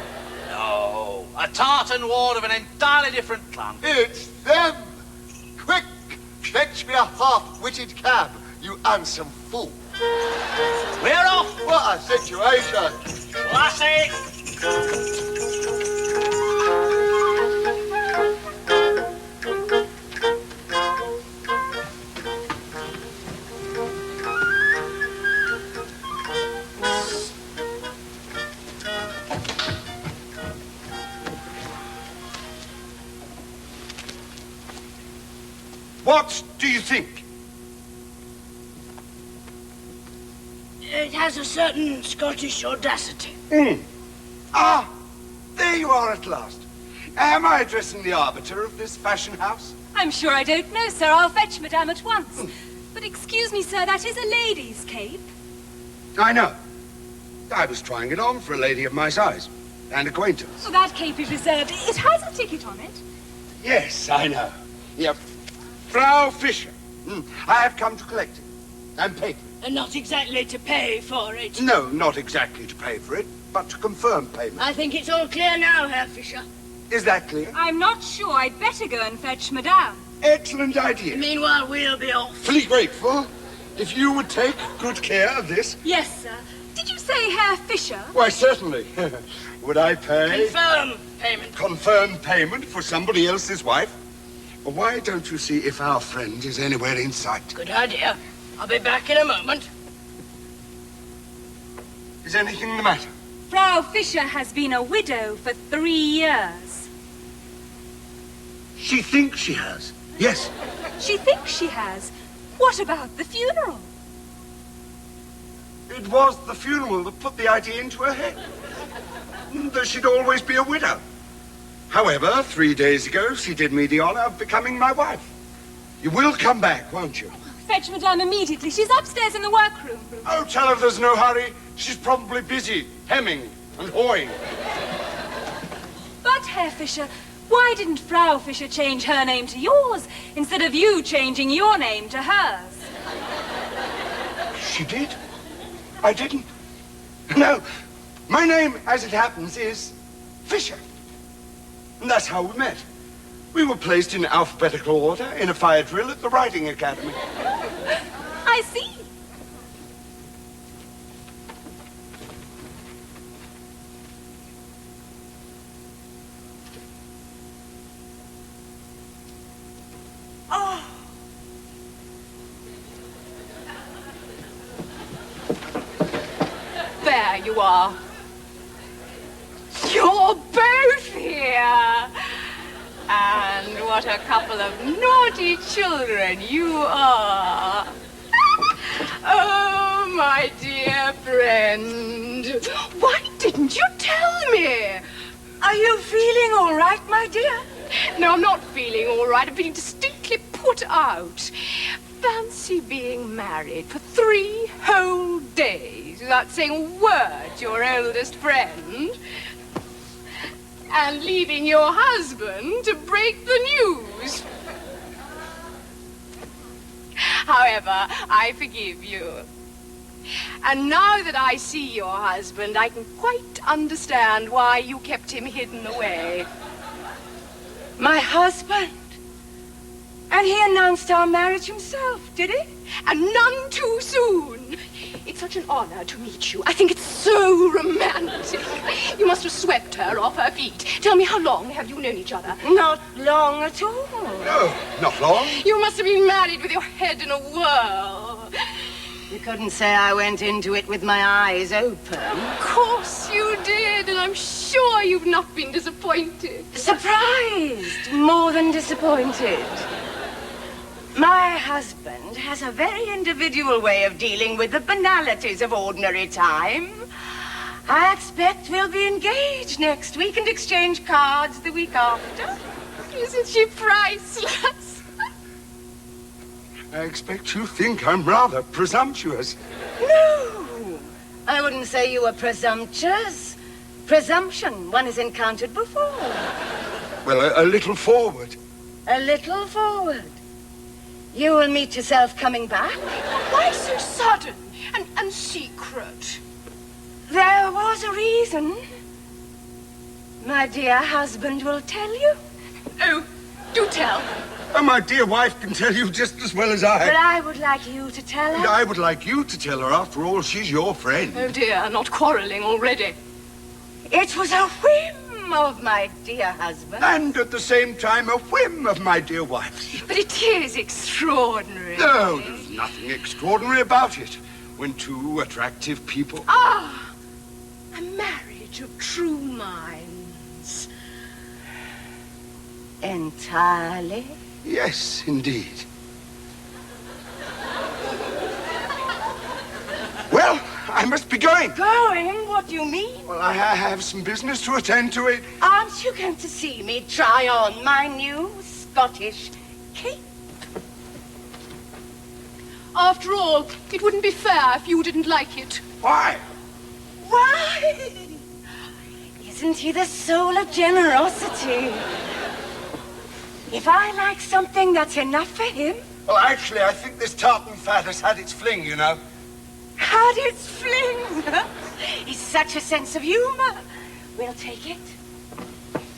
No, a tartan ward of an entirely different clan. It's them. Quick, fetch me a half-witted cab, you handsome fool. We're off. What a situation. Lassie. What do you think? It has a certain Scottish audacity. Ah, there you are at last. Am I addressing the arbiter of this fashion house? I'm sure I don't know, sir. I'll fetch Madame at once. But excuse me, sir, that is a lady's cape. I know. I was trying it on for a lady of my size and acquaintance. Oh, that cape is reserved. It has a ticket on it. Yes, I know. Yep. Frau Fischer. I have come to collect it and pay for it. And not exactly to pay for it. No, not exactly to pay for it, but to confirm payment. I think it's all clear now, Herr Fischer. Is that clear? I'm not sure. I'd better go and fetch Madame. Excellent idea. Meanwhile, we'll be off. Fully grateful if you would take good care of this. Yes, sir. Did you say Herr Fischer? Why, certainly. Would I pay? Confirm payment. Confirm payment for somebody else's wife? Well, why don't you see if our friend is anywhere in sight? Good idea. I'll be back in a moment. Is anything the matter? Frau Fischer has been a widow for 3 years. She thinks she has. Yes. She thinks she has. What about the funeral? It was the funeral that put the idea into her head. That she'd always be a widow. However, 3 days ago, she did me the honor of becoming my wife. You will come back, won't you? Fetch Madame immediately. She's upstairs in the workroom. Oh, tell her there's no hurry. She's probably busy, hemming and hawing. But, Herr Fischer, why didn't Frau Fischer change her name to yours instead of you changing your name to hers? She did. I didn't. No, my name, as it happens, is Fischer. And that's how we met. We were placed in alphabetical order in a fire drill at the Riding Academy. I see. Oh. There you are. You're both here. And what a couple of naughty children you are. Oh, my dear friend. Why didn't you tell me? Are you feeling all right, my dear? No, I'm not feeling all right. I'm feeling distinctly put out. Fancy being married for 3 whole days without saying a word to your oldest friend. And leaving your husband to break the news. However, I forgive you. And now that I see your husband, I can quite understand why you kept him hidden away. My husband? And he announced our marriage himself, did he? And none too soon. It's such an honor to meet you. I think it's so romantic. You must have swept her off her feet. Tell me, how long have you known each other? Not long at all. No, not long. You must have been married with your head in a whirl. You couldn't say I went into it with my eyes open. Of course you did, and I'm sure you've not been disappointed. Surprised, more than disappointed. My husband has a very individual way of dealing with the banalities of ordinary time. I expect we'll be engaged next week and exchange cards the week after. Isn't she priceless? I expect you think I'm rather presumptuous. No, I wouldn't say you were presumptuous. Presumption one has encountered before. Well, a little forward. A little forward. You will meet yourself coming back? Why so sudden and secret? There was a reason. My dear husband will tell you. Oh, do tell. Oh, my dear wife can tell you just as well as I. But I would like you to tell her. And I would like you to tell her. After all, she's your friend. Oh, dear, not quarrelling already. It was a whim of my dear husband. And at the same time, a whim of my dear wife. But it is extraordinary. No, there's nothing extraordinary about it. When two attractive people... Ah, a marriage of true minds. Entirely? Yes, indeed. Well, I must be going. Going? What do you mean? Well, I have some business to attend to it. Aren't you going to see me try on my new Scottish cape? After all, it wouldn't be fair if you didn't like it. Why? Why? Isn't he the soul of generosity? If I like something, that's enough for him. Well, actually, I think this tartan fad has had its fling, you know. Had its fling. He's such a sense of humor. We'll take it.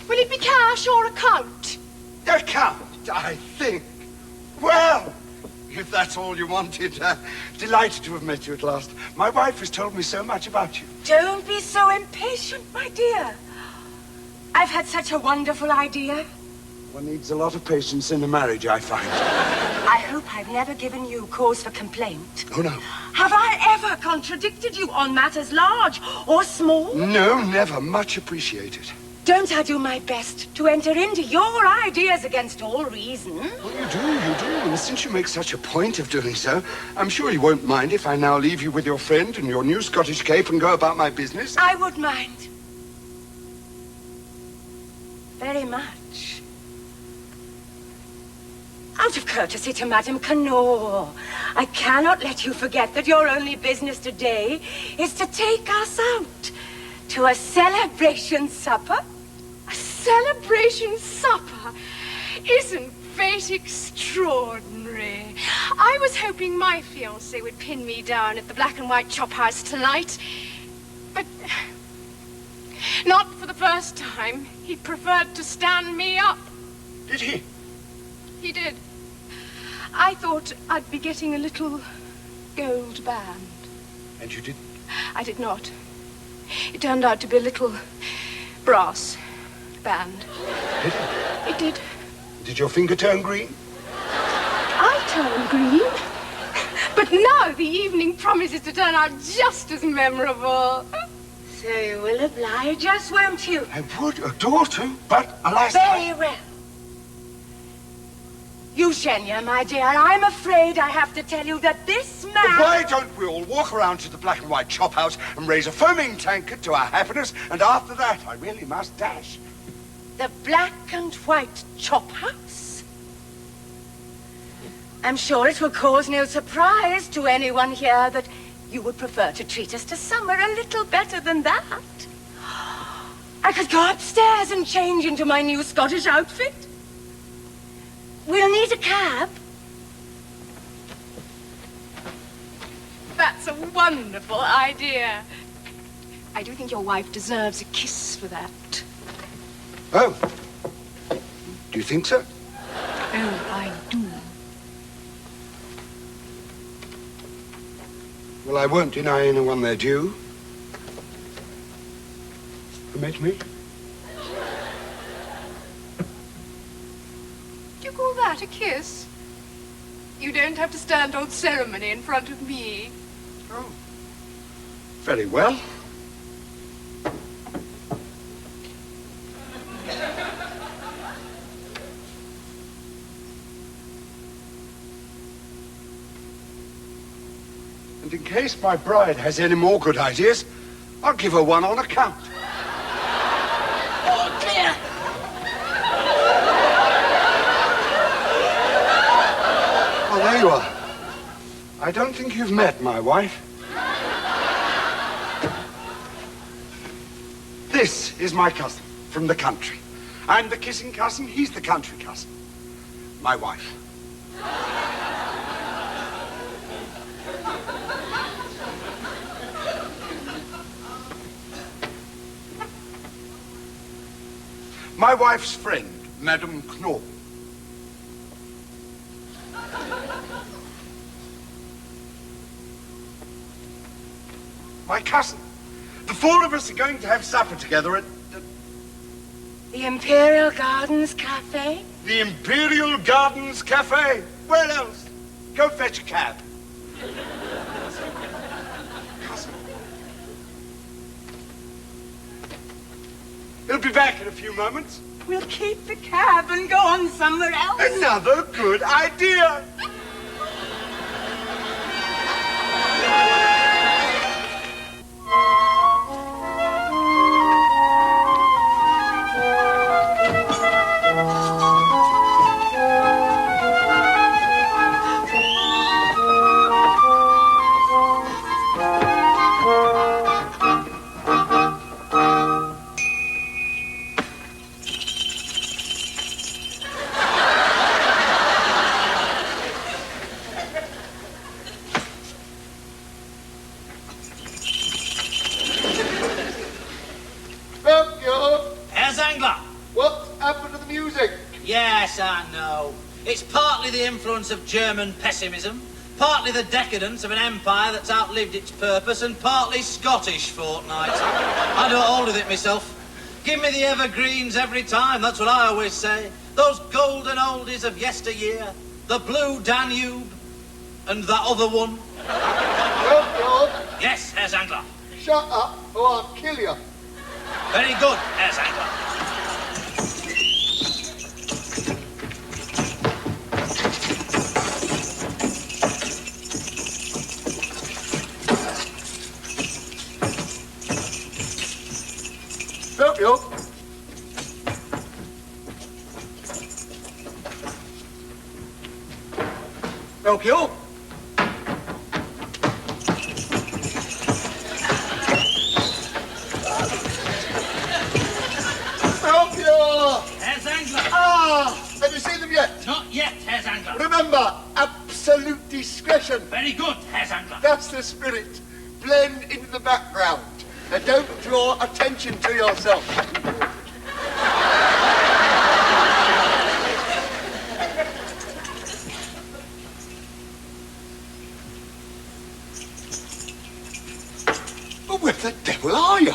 Will it be cash or account? Account, I think. Well, if that's all you wanted, delighted to have met you at last. My wife has told me so much about you. Don't be so impatient, my dear. I've had such a wonderful idea. One needs a lot of patience in a marriage, I find. I hope I've never given you cause for complaint. Oh, no. Have I ever contradicted you on matters large or small? No, never. Much appreciated. Don't I do my best to enter into your ideas against all reason? Well, you do. And since you make such a point of doing so, I'm sure you won't mind if I now leave you with your friend and your new Scottish cape and go about my business. I would mind. Very much. Out of courtesy to Madame Canor, I cannot let you forget that your only business today is to take us out to a celebration supper. A celebration supper? Isn't fate extraordinary? I was hoping my fiancé would pin me down at the Black and White Chop House tonight, but not for the first time. He preferred to stand me up. Did he? He did. I thought I'd be getting a little gold band. And you did? I did not. It turned out to be a little brass band. Did it? It did. Did your finger turn green? I turned green. But now the evening promises to turn out just as memorable. So you will oblige us, won't you? I would adore to, but alas... Very well. Eugenia, my dear, I'm afraid I have to tell you that this man... But why don't we all walk around to the Black and White Chop House and raise a foaming tankard to our happiness, and after that, I really must dash. The Black and White Chop House? I'm sure it will cause no surprise to anyone here that you would prefer to treat us to somewhere a little better than that. I could go upstairs and change into my new Scottish outfit. We'll need a cab. That's a wonderful idea. I do think your wife deserves a kiss for that. Oh. Do you think so? Oh, I do. Well, I won't deny anyone their due. Permit me? Do you call that a kiss? You don't have to stand on ceremony in front of me. Oh. Very well. And in case my bride has any more good ideas, I'll give her one on account. All clear. Well, there you are. I don't think you've met my wife. This is my cousin from the country. I'm the kissing cousin, he's the country cousin. My wife. My wife's friend, Madame Knorr. My cousin. The four of us are going to have supper together at The Imperial Gardens Cafe? the Imperial Gardens Cafe. Where else? Go fetch a cab. Cousin. He'll be back in a few moments. We'll keep the cab and go on somewhere else. Another good idea. Herr Zangler. What's happened to the music? Yes, I know. It's partly the influence of German pessimism, partly the decadence of an empire that's outlived its purpose, and partly Scottish fortnight. I don't hold with it myself. Give me the evergreens every time, that's what I always say. Those golden oldies of yesteryear, the blue Danube, and that other one. Melchior, Yes, Herr Zangler. shut up or I'll kill you. Very good, Herr Zangler. Melchior. Melchior. Herr Zangler. Have you seen them yet? Not yet, Herr Zangler. Remember, absolute discretion. Very good, Herr Zangler. That's the spirit. Blend into the background. And don't draw attention to yourself. But where the devil are you?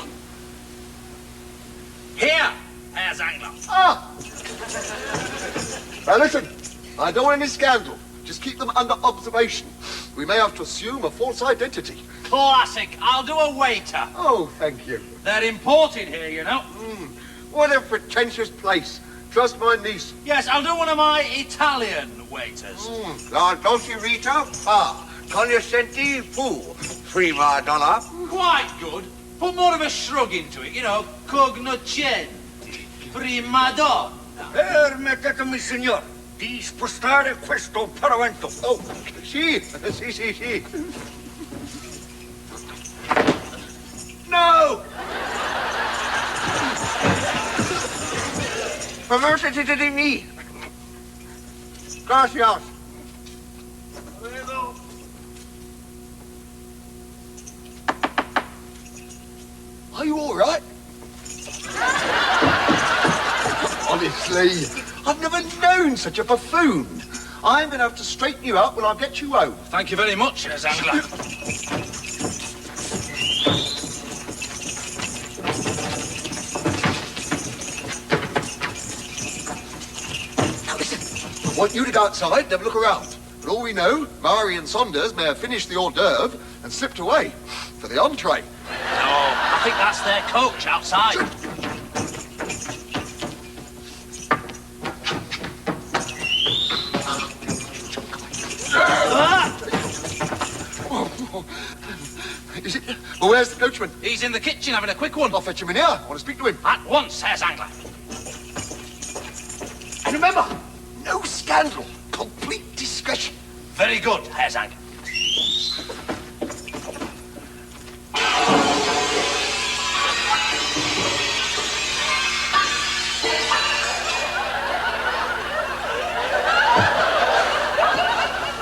Here, Herr Zangler. Now listen, I don't want any scandal. Just keep them under observation. We may have to assume a false identity. Classic. I'll do a waiter. Oh, thank you. They're imported here, you know. What a pretentious place. Trust my niece. Yes, I'll do one of my Italian waiters. La dolce Rita, cognoscenti fu, prima donna. Quite good. Put more of a shrug into it, you know. Cognoscenti. Prima donna. Permettetemi, signor, di spostare questo paravento. Oh, sì. No! Permettete di me. Gracias. Are you all right? Honestly, I've never known such a buffoon. I'm going to have to straighten you out when I get you home. Thank you very much, Herr Zangler. Now listen, I want you to go outside and have a look around. For all we know, Murray and Sunders may have finished the hors d'oeuvre and slipped away for the entree. No, I think that's their coach outside. Is it? Well, where's the coachman? He's in the kitchen having a quick one. I'll fetch him in here. I want to speak to him. At once, Herr Zangler. And remember, no scandal. Complete discretion. Very good, Herr Zangler.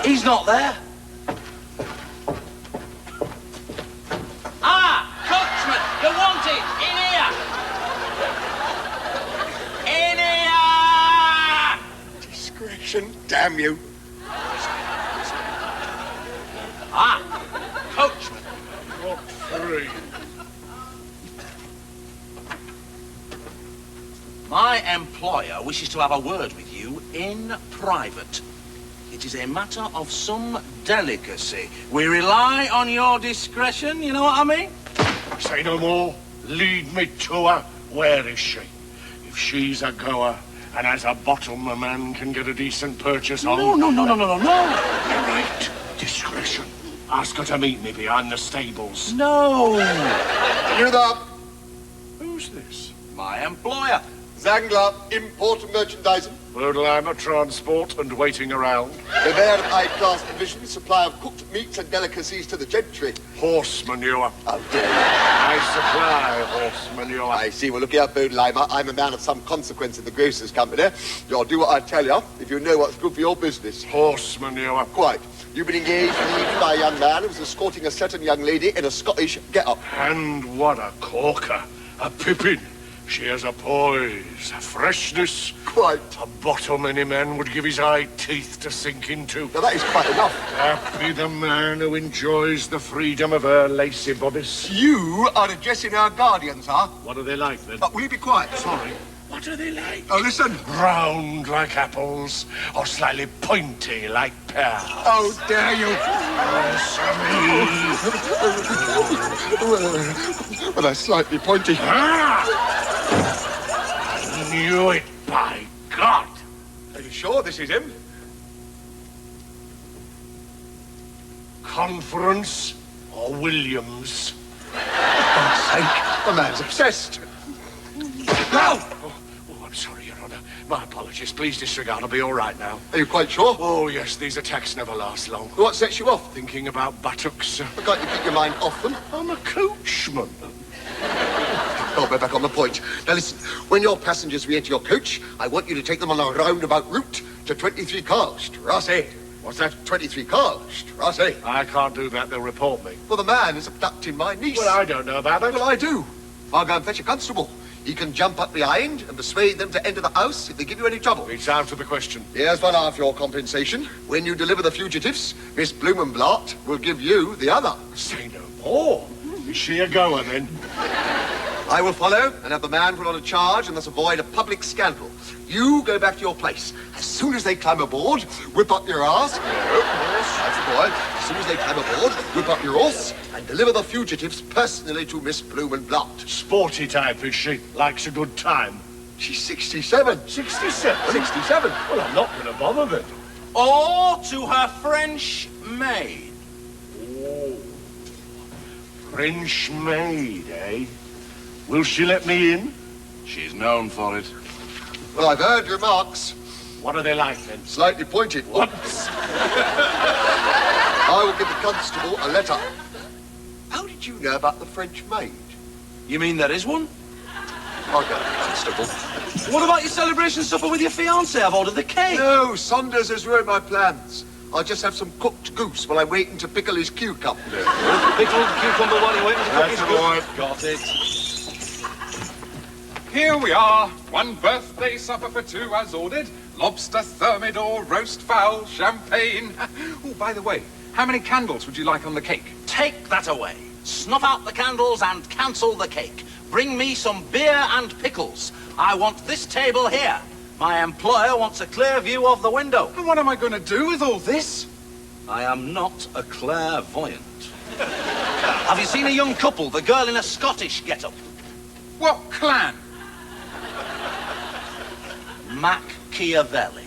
He's not there. Ah, coachman, you're wanted. In here. In here. Discretion, damn you. Ah, coachman. Not free. My employer wishes to have a word with you in private. It is a matter of some delicacy. We rely on your discretion, you know what I mean? Say no more. Lead me to her. Where is she? If she's a goer and has a bottom, a man can get a decent purchase on. No. You're right. Discretion. Ask her to meet me behind the stables. No. You there? Who's this? My employer. Zangler, import and merchandising. Birdlimer, transport and waiting around. The there of high-class division, supply of cooked meats and delicacies to the gentry. Horse manure. How dare you. I supply horse manure. I see. Well, look here, Birdlimer. I'm a man of some consequence in the grocer's company. You'll do what I tell you if you know what's good for your business. Horse manure. Quite. You've been engaged for the evening by a young man who was escorting a certain young lady in a Scottish get-up. And what a corker. A pippin. She has a poise, a freshness. Quite. A bottom any man would give his eye teeth to sink into. Now, that is quite enough. Happy the man who enjoys the freedom of her lacy bodice. You are addressing our guardians, huh? What are they like, then? Will you be quiet? Sorry. What are they like? Oh, listen. Round like apples, or slightly pointy like pears? Oh, dare you. Well, they're slightly pointy. I knew it, by God. Are you sure this is him? Confronts or Williams? For sake, the man's obsessed. No! Oh, I'm sorry, Your Honour. My apologies. Please disregard. I'll be all right now. Are you quite sure? Oh, yes. These attacks never last long. What sets you off? Thinking about buttocks. Can't you keep your mind off them? I'm a coachman. Oh, we're back on the point. Now listen, when your passengers re-enter your coach, I want you to take them on a roundabout route to 23 cars, Razzle. What's that? 23 cars, Razzle. I can't do that. They'll report me. Well, the man is abducting my niece. Well, I don't know about that. Well, I do. I'll go and fetch a constable. He can jump up behind and persuade them to enter the house if they give you any trouble. It's out of the question. Here's one half your compensation. When you deliver the fugitives, Miss Blumenblatt will give you the other. Say no more. Is she a goer, then? I will follow and have the man put on a charge and thus avoid a public scandal. You go back to your place. As soon as they climb aboard, whip up your arse. That's the boy. As soon as they climb aboard, whip up your horse and deliver the fugitives personally to Miss Blumenblatt. Sporty type, is she? Likes a good time. She's 67. 67? 67. Well, I'm not going to bother then. Or to her French maid. Oh. French maid, eh? Will she let me in? She's known for it. Well, I've heard your remarks. What are they like, then? Slightly pointed. What? I will give the constable a letter. How did you know about the French maid? You mean there is one? I'll go to the constable. What about your celebration supper with your fiancé? I've ordered the cake. No, Sunders has ruined my plans. I'll just have some cooked goose while I'm waiting to pickle his cucumber. Pickled cucumber while you're waiting to cook his That's goose. right. Got it. Here we are. One birthday supper for two as ordered. Lobster, thermidor, roast fowl, champagne. Oh, by the way, how many candles would you like on the cake? Take that away. Snuff out the candles and cancel the cake. Bring me some beer and pickles. I want this table here. My employer wants a clear view of the window. And what am I going to do with all this? I am not a clairvoyant. Have you seen a young couple, the girl in a Scottish get-up? What clan? Machiavelli.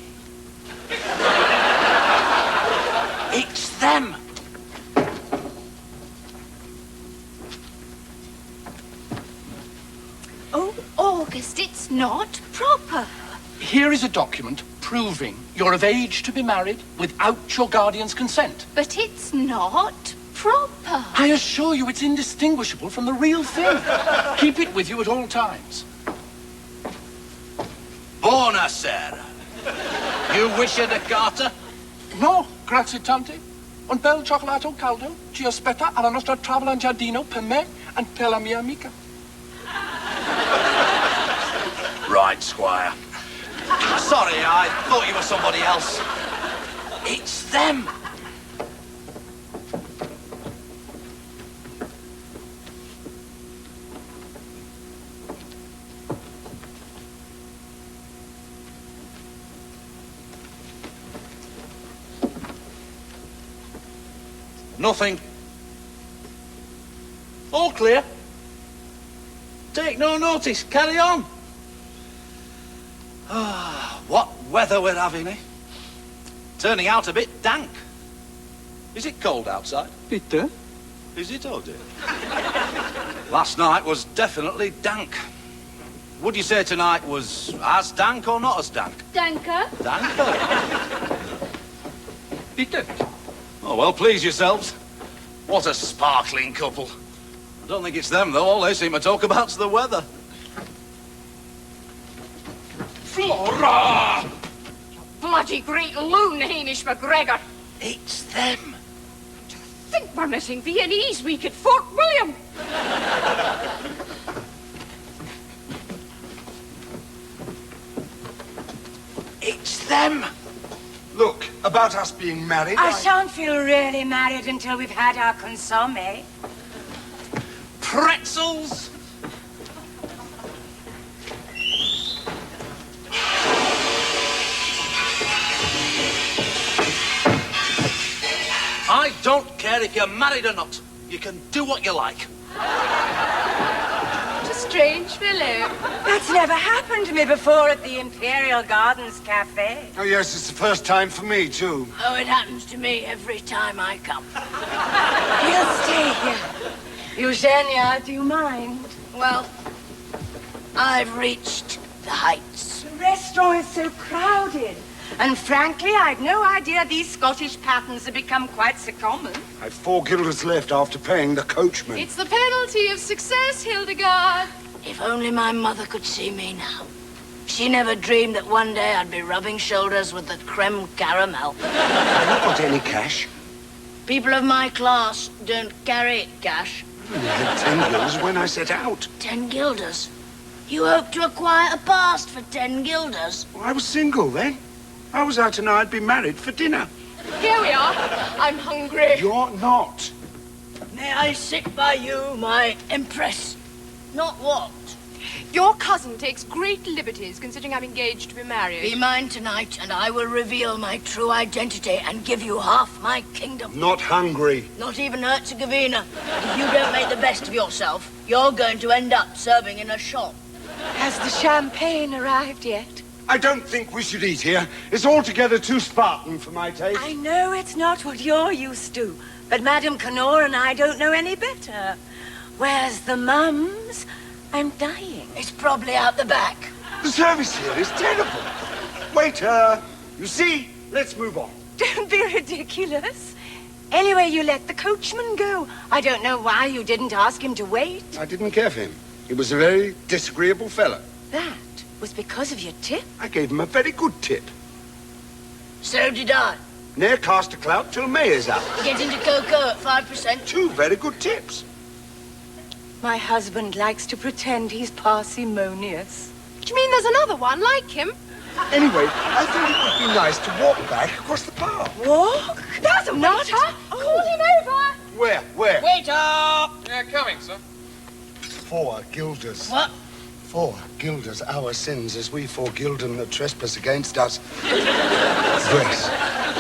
It's them. It's not proper. Here is a document proving you're of age to be married without your guardian's consent. But it's not proper. I assure you it's indistinguishable from the real thing. Keep it with you at all times. Buonasera. You wish the carta? No, grazie tante. Un bel cioccolato caldo ci aspetta alla nostra tavola in giardino per me and per la mia amica. Right, Squire. Sorry, I thought you were somebody else. It's them. Nothing. All clear. Take no notice. Carry on. Ah, what weather we're having, eh? Turning out a bit dank. Is it cold outside? Bitte? Is it, oh dear? Last night was definitely dank. Would you say tonight was as dank or not as dank? Danke. Danker. Bitte? Oh, well, please yourselves. What a sparkling couple. I don't think it's them, though. All they seem to talk about's the weather. Flora! Bloody great loon, Hamish McGregor. It's them. To think we're missing Viennese week at Fort William. It's them. Look, about us being married, I shan't feel really married until we've had our consomme. Pretzels. I don't care if you're married or not. You can do what you like. What a strange fellow. That's never happened to me before at the Imperial Gardens Cafe. Oh, yes, it's the first time for me, too. Oh, it happens to me every time I come. You'll stay here. Eugenia, do you mind? Well, I've reached the heights. The restaurant is so crowded. And frankly, I'd no idea these Scottish patterns have become quite so common. I've 4 guilders left after paying the coachman. It's the penalty of success, Hildegard. If only my mother could see me now. She never dreamed that one day I'd be rubbing shoulders with the creme caramel. Have you got any cash? People of my class don't carry cash. I had 10 guilders when I set out. 10 guilders? You hope to acquire a past for 10 guilders? Well, I was single then. How was I to know I'd be married for dinner? Here we are. I'm hungry. You're not. May I sit by you, my empress? Not what? Your cousin takes great liberties considering I'm engaged to be married. Be mine tonight, and I will reveal my true identity and give you half my kingdom. Not hungry. Not even Herzegovina. If you don't make the best of yourself, you're going to end up serving in a shop. Has the champagne arrived yet? I don't think we should eat here. It's altogether too Spartan for my taste. I know it's not what you're used to, but Madame Connor and I don't know any better. Where's the mums? I'm dying. It's probably out the back. The service here is terrible. Waiter, you see? Let's move on. Don't be ridiculous. Anyway, you let the coachman go. I don't know why you didn't ask him to wait. I didn't care for him. He was a very disagreeable fellow. That was because of your tip? I gave him a very good tip. So did I. Ne'er cast a clout till May is out. Get into cocoa at 5%. 2 very good tips. My husband likes to pretend he's parsimonious. Do you mean there's another one like him? Anyway, I thought it would be nice to walk back across the park. Walk? There's a waiter. Oh. Call him over. Where? Where? Waiter! Yeah, coming, sir. 4 guilders. What? 4 guilders, our sins, as we forgild them that trespass against us. Grace.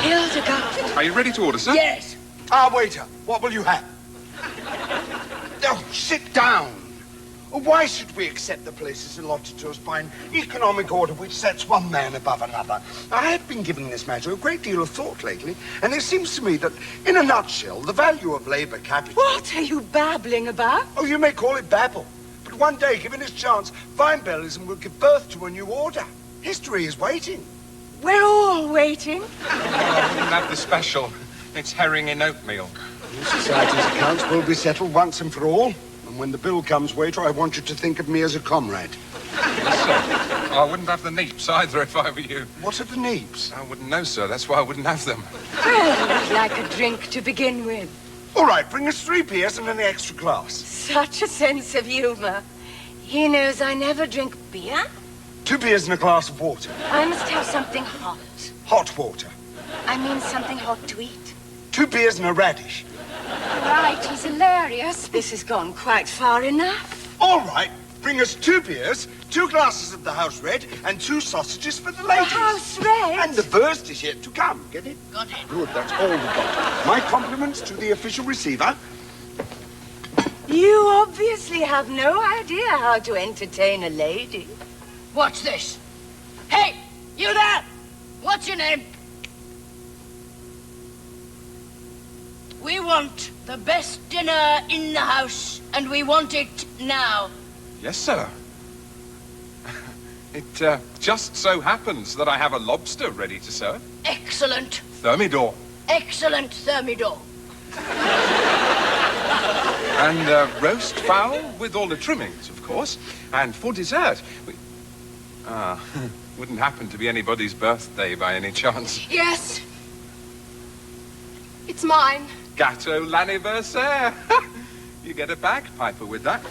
Hildegard. Are you ready to order, sir? Yes. Ah, waiter, what will you have? Oh, sit down. Why should we accept the places allotted to us by an economic order which sets one man above another? I have been giving this matter a great deal of thought lately, and it seems to me that, in a nutshell, the value of labour capital... What are you babbling about? Oh, you may call it babble. But one day, given its chance, Weinbergism will give birth to a new order. History is waiting. We're all waiting. I wouldn't have the special. It's herring in oatmeal. Society's accounts will be settled once and for all. And when the bill comes, waiter, I want you to think of me as a comrade. Yes, sir. I wouldn't have the neeps either if I were you. What are the neeps? I wouldn't know, sir. That's why I wouldn't have them. Well, we'd like a drink to begin with. All right, bring us 3 beers and an extra glass. Such a sense of humor. He knows I never drink beer. 2 beers and a glass of water. I must have something hot. Hot water. I mean something hot to eat. 2 beers and a radish. Right, he's hilarious. This has gone quite far enough. All right, bring us 2 beers, 2 glasses of the house red, and 2 sausages for the ladies. The house red? And the first is yet to come. Get it? Got it. Good, that's all we got. My compliments to the official receiver. You obviously have no idea how to entertain a lady. What's this? Hey, you there! What's your name? We want the best dinner in the house, and we want it now. Yes, sir. It just so happens that I have a lobster ready to serve. Excellent. Thermidor. Excellent thermidor. And roast fowl with all the trimmings, of course. And for dessert, wouldn't happen to be anybody's birthday by any chance. Yes. It's mine. Gâteau l'anniversaire. You get a bagpiper with that.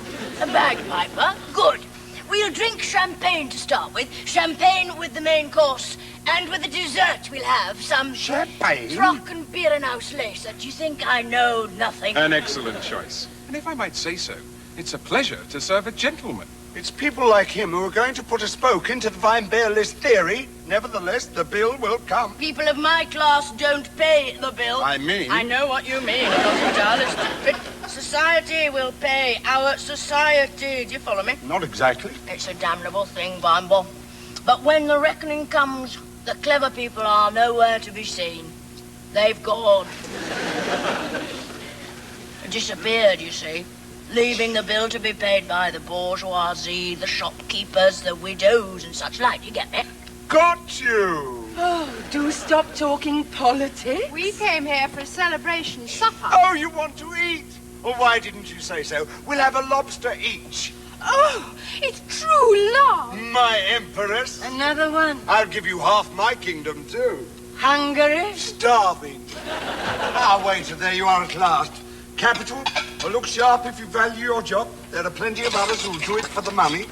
A bagpiper? Good. We'll drink champagne to start with. Champagne with the main course. And with the dessert we'll have some... Champagne? Trockenbeerenauslese. Do you think I know nothing? An excellent choice. And if I might say so, it's a pleasure to serve a gentleman. It's people like him who are going to put a spoke into the Weinberger's theory. Nevertheless, the bill will come. People of my class don't pay the bill. I mean... I know what you mean, Charles. But society will pay. Our society. Do you follow me? Not exactly. It's a damnable thing, Wimble. But when the reckoning comes, the clever people are nowhere to be seen. They've gone. Disappeared, you see. Leaving the bill to be paid by the bourgeoisie, the shopkeepers, the widows, and such like. You get me? Got you! Oh, do stop talking politics. We came here for a celebration supper. Oh, you want to eat? Well, why didn't you say so? We'll have a lobster each. Oh, it's true love. My empress. Another one. I'll give you half my kingdom, too. Hungary? Starving. Ah, waiter, there you are at last. Capital. Well, look sharp if you value your job. There are plenty of others who'll do it for the money.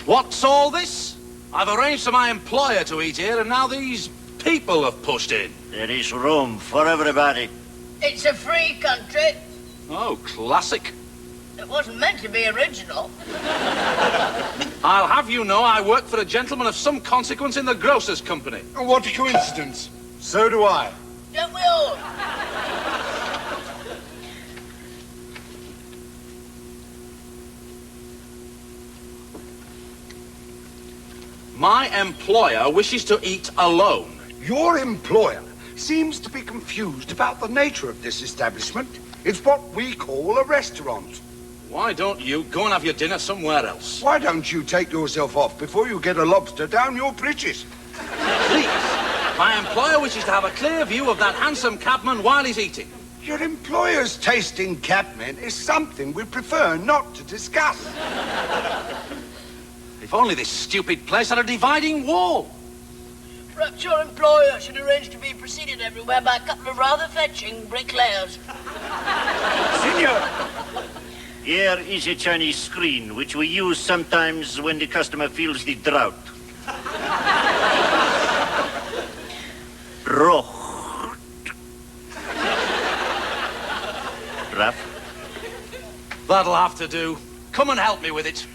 What's all this? I've arranged for my employer to eat here, and now these people have pushed in. There is room for everybody. It's a free country. Oh, classic. It wasn't meant to be original. I'll have you know I work for a gentleman of some consequence in the grocer's company. Oh, what a coincidence. So do I. Don't we all? My employer wishes to eat alone. Your employer seems to be confused about the nature of this establishment. It's what we call a restaurant. Why don't you go and have your dinner somewhere else? Why don't you take yourself off before you get a lobster down your britches? Please. My employer wishes to have a clear view of that handsome cabman while he's eating. Your employer's taste in cabmen is something we prefer not to discuss. If only this stupid place had a dividing wall. Perhaps your employer should arrange to be preceded everywhere by a couple of rather fetching bricklayers. Senor! Here is a Chinese screen, which we use sometimes when the customer feels the drought. Roch. Rough. That'll have to do. Come and help me with it.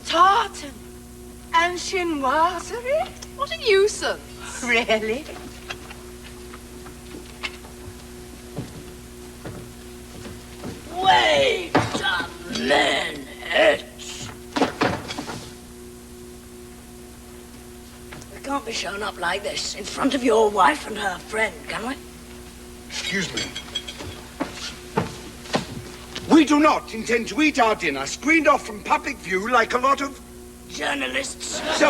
Tartan and chinoiserie? What a nuisance. Really? Wait a minute. be shown up like this, in front of your wife and her friend, can we? Excuse me. We do not intend to eat our dinner screened off from public view like a lot of journalists. So,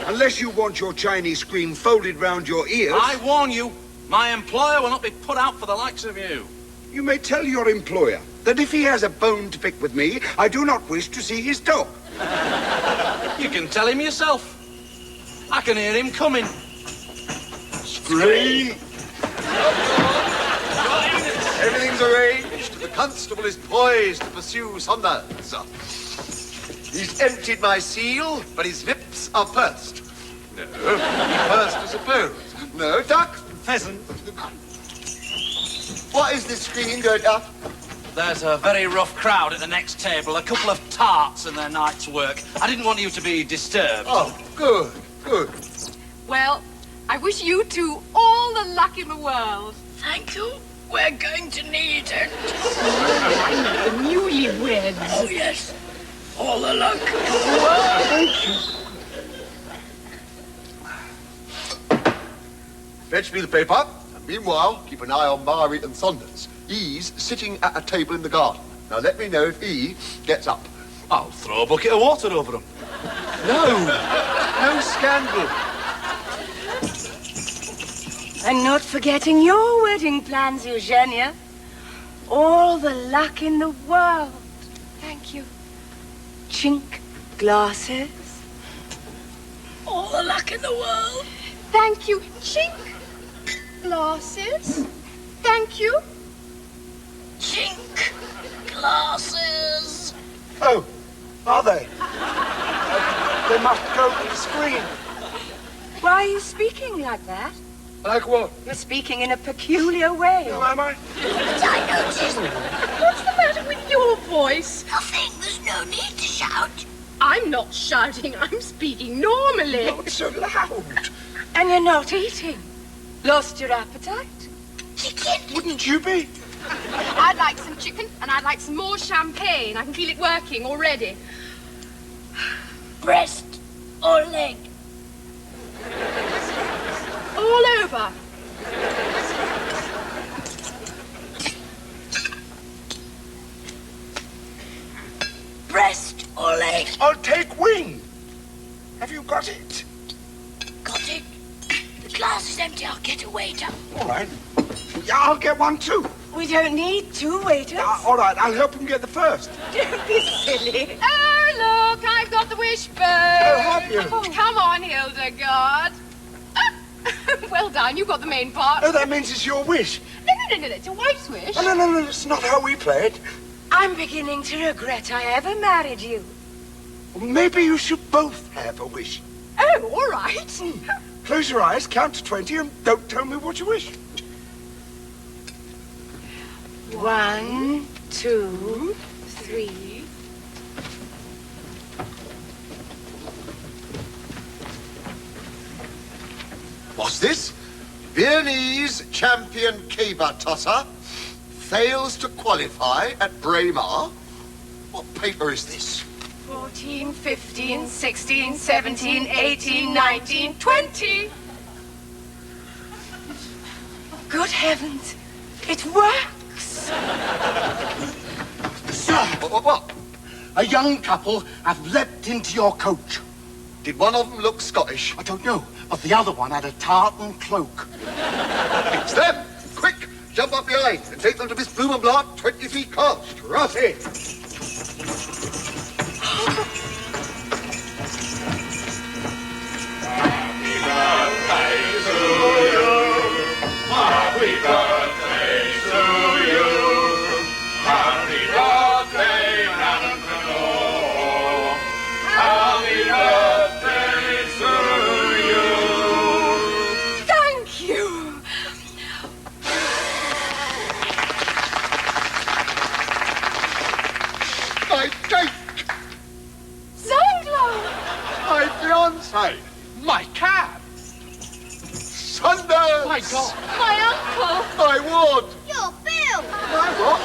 unless you want your Chinese screen folded round your ears... I warn you, my employer will not be put out for the likes of you. You may tell your employer that if he has a bone to pick with me, I do not wish to see his dog. You can tell him yourself. I can hear him coming. Screen! Everything's arranged. The constable is poised to pursue Sunders. He's emptied my seal, but his lips are pursed. No, he pursed, I suppose. No, duck. Pheasant. What is this screen going up? There's a very rough crowd at the next table. A couple of tarts and their night's work. I didn't want you to be disturbed. Oh, good, good. Well, I wish you two all the luck in the world. Thank you. We're going to need it. The newlyweds. Oh, yes. All the luck. Thank you. Fetch me the paper, and meanwhile, keep an eye on Mary and Sunders. He's sitting at a table in the garden. Now let me know if he gets up. I'll throw a bucket of water over him. No scandal. And not forgetting your wedding plans, Eugenia. All the luck in the world. Thank you. Chink glasses. All the luck in the world. Thank you. Chink glasses. Thank you. Chink glasses. Oh, are they? They must go to the screen. Why are you speaking like that? Like what? You're speaking in a peculiar way. Oh, am I? But I noticed. What's the matter with your voice? Nothing. There's no need to shout. I'm not shouting. I'm speaking normally. Not so loud. And you're not eating. Lost your appetite? Chicken. Wouldn't you be? I'd like some chicken, and I'd like some more champagne. I can feel it working already. Breast or leg? All over. Breast or leg? I'll take wing. Have you got it? Got it. The glass is empty. I'll get a waiter. All right. Yeah, I'll get one too. We don't need two waiters. All right, I'll help him get the first. Don't be silly. Oh, look, I've got the wishbone. have you? Oh, come on, Hildegard. Well done, you got the main part. Oh, that means it's your wish. No, it's a wife's wish. Oh, no, that's not how we play it. I'm beginning to regret I ever married you. Well, maybe you should both have a wish. Oh, all right. Close your eyes, count to 20, and don't tell me what you wish. 1, 2, 3. What's this? Viennese champion caber tosser fails to qualify at Braemar. What paper is this? 14, 15, 16, 17, 18, 19, 20. Good heavens, it works. Sir, What? a young couple have leapt into your coach. Did one of them look Scottish? I don't know, but the other one had a tartan cloak. It's them! Quick! Jump up behind and take them to Miss Blumenblatt, 20 feet cost. Rush in! Happy birthday to you. Happy birthday to you. Happy birthday, Madam Canor. Happy birthday to you. Thank you. My cake! Zangler! My fiancé! My cab! Sunders! My God! My uncle! My ward! Your bill. My what?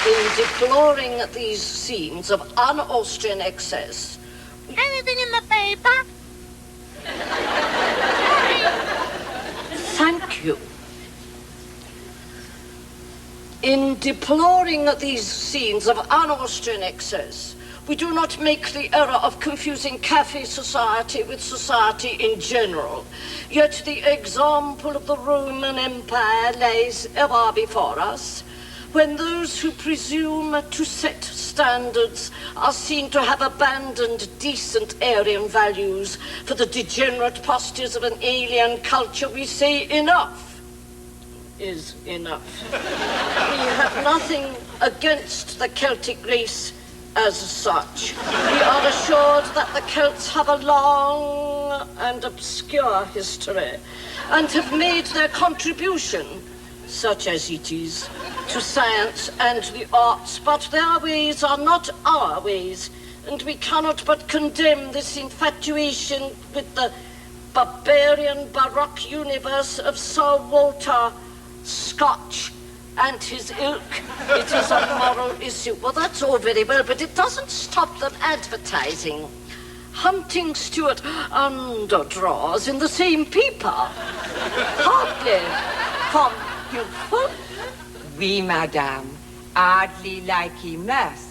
Is deploring these scenes of un-Austrian excess... Anything in the paper? Thank you. In deploring these scenes of un-Austrian excess, we do not make the error of confusing cafe society with society in general. Yet the example of the Roman Empire lays ever before us, when those who presume to set standards are seen to have abandoned decent Aryan values for the degenerate postures of an alien culture, we say enough is enough. We have nothing against the Celtic race as such. We are assured that the Celts have a long and obscure history and have made their contribution, such as it is, to science and the arts, but their ways are not our ways, and we cannot but condemn this infatuation with the barbarian baroque universe of Sir Walter Scotch and his ilk. It is a moral issue. Well, that's all very well, but it doesn't stop them advertising hunting Stuart underdraws in the same paper. Hardly from you. Oui, madame. Hardly like he must.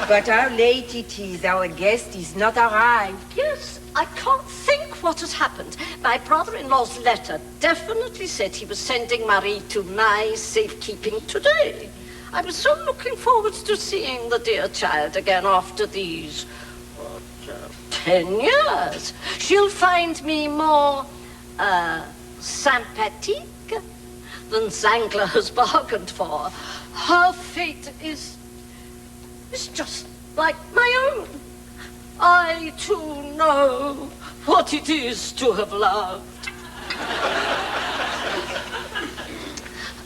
But how late it is. Our guest is not arrived. Yes, I can't think what has happened. My brother-in-law's letter definitely said he was sending Marie to my safekeeping today. I was so looking forward to seeing the dear child again after these 10 years. She'll find me more sympathique than Zangler has bargained for. Her fate is just like my own. I, too, know what it is to have loved.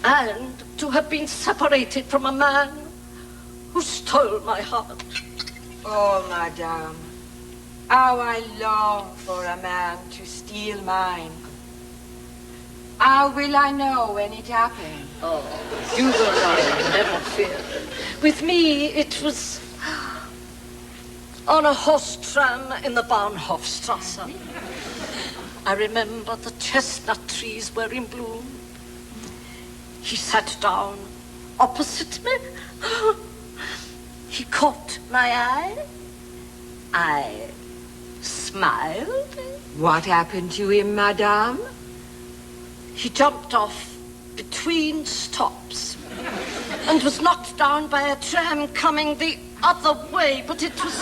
And to have been separated from a man who stole my heart. Oh, madame, how I long for a man to steal mine. How will I know when it happened? Oh, you will know, never fear. With me, it was on a horse tram in the Bahnhofstrasse. I remember the chestnut trees were in bloom. He sat down opposite me. He caught my eye. I smiled. What happened to him, madame? He jumped off between stops and was knocked down by a tram coming the other way, but it was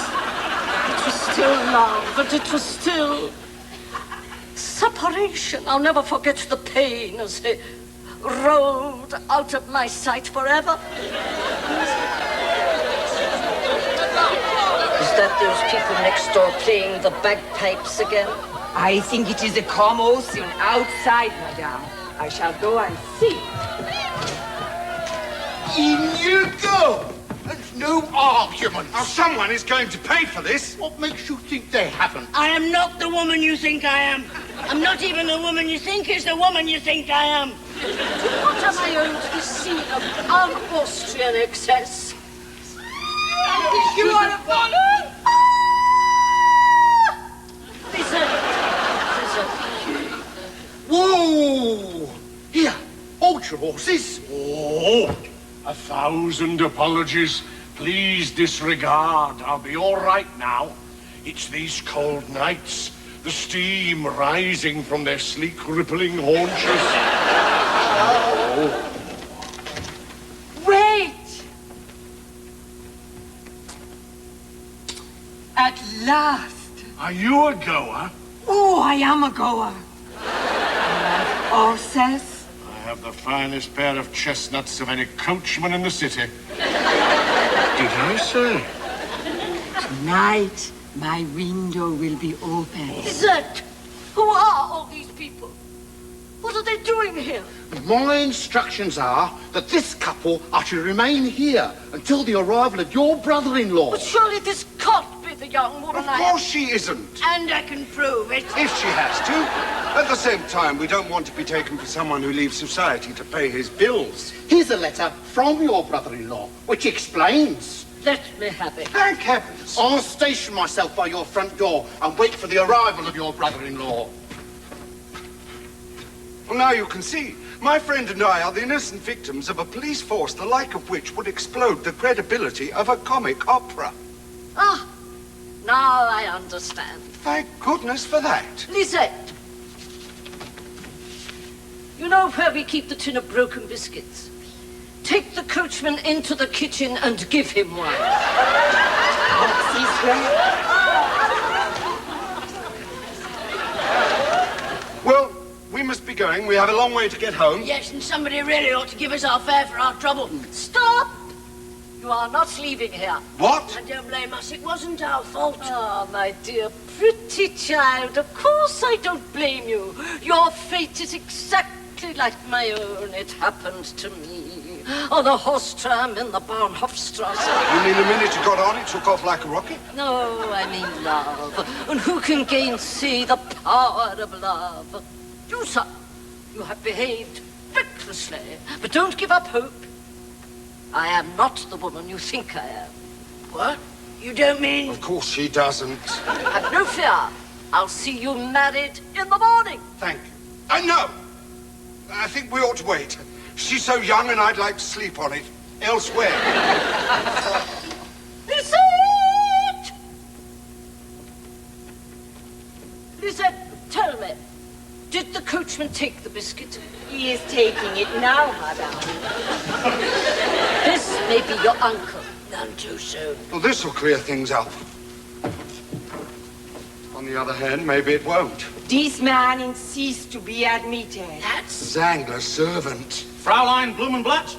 still love, but it was still separation. I'll never forget the pain as he rolled out of my sight forever. Is that those people next door playing the bagpipes again? I think it is a commotion outside, madame. I shall go and see. In you go! There's no argument. Now, someone is going to pay for this. What makes you think they haven't? I am not the woman you think I am. I'm not even the woman you think is the woman you think I am. What am I owed to the scene of un-Austrian excess? You are a follower? Whoa! Here, hold your horses. Oh, 1,000 apologies. Please disregard. I'll be all right now. It's these cold nights. The steam rising from their sleek, rippling haunches. Oh. Wait! At last. Are you a goer? Oh, I am a goer. Horses? I have the finest pair of chestnuts of any coachman in the city. Did I say? Tonight, my window will be open. Zed, who are all these people? What are they doing here? My instructions are that this couple are to remain here until the arrival of your brother-in-law. But surely this can't be the young woman. Of course she isn't. And I can prove it. If she has to. At the same time, we don't want to be taken for someone who leaves society to pay his bills. Here's a letter from your brother-in-law, which explains. Let me have it. Thank heavens. I'll station myself by your front door and wait for the arrival of your brother-in-law. Well, now you can see. My friend and I are the innocent victims of a police force the like of which would explode the credibility of a comic opera. Ah, now I understand. Thank goodness for that. Lisette, you know where we keep the tin of broken biscuits? Take the coachman into the kitchen and give him one. What's his name? Well, we must be going. We have a long way to get home. Yes, and somebody really ought to give us our fare for our trouble. Stop! You are not leaving here. What? And don't blame us. It wasn't our fault. Ah, my dear pretty child, of course I don't blame you. Your fate is exactly like my own. It happened to me on a horse tram in the Bahnhofstrasse. You mean the minute you got on, it took off like a rocket? No, I mean love. And who can gainsay the power of love? You, sir, you have behaved recklessly, but don't give up hope. I am not the woman you think I am. What? You don't mean... Of course she doesn't. Have no fear. I'll see you married in the morning. Thank you. No! I think we ought to wait. She's so young and I'd like to sleep on it. Elsewhere. Lisette! Lisette, tell me, did the coachman take the biscuit? He is taking it now, madame. This may be your uncle. None too soon. Well, this will clear things up. On the other hand, maybe it won't. This man insists to be admitted. That's... Zangler's servant. Fraulein Blumenblatt?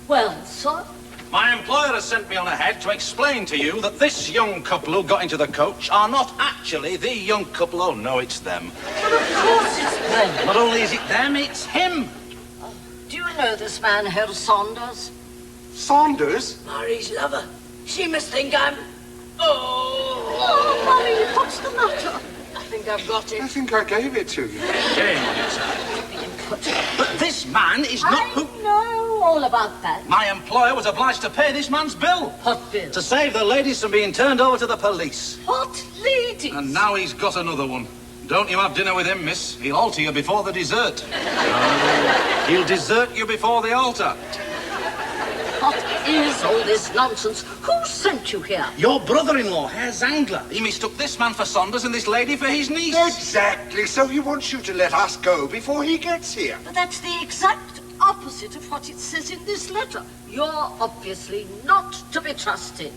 Well, sir? My employer has sent me on ahead to explain to you that this young couple who got into the coach are not actually the young couple. Oh, no, it's them. Well, of course it's them. Not only is it them, it's him. Do you know this man, Herr Sunders? Sunders? Marie's lover. She must think I'm... Oh, Marie, what's the matter? I think I've got it. I think I gave it to you. Shame on you, sir. But this man is not who... I know all about that. My employer was obliged to pay this man's bill. What bill? To save the ladies from being turned over to the police. What ladies? And now he's got another one. Don't you have dinner with him, miss. He'll alter you before the dessert. He'll desert you before the altar. What is all this nonsense? Who sent you here? Your brother-in-law, Herr Zangler. He mistook this man for Sunders and this lady for his niece. Exactly. So he wants you to let us go before he gets here. But that's the exact opposite of what it says in this letter. You're obviously not to be trusted.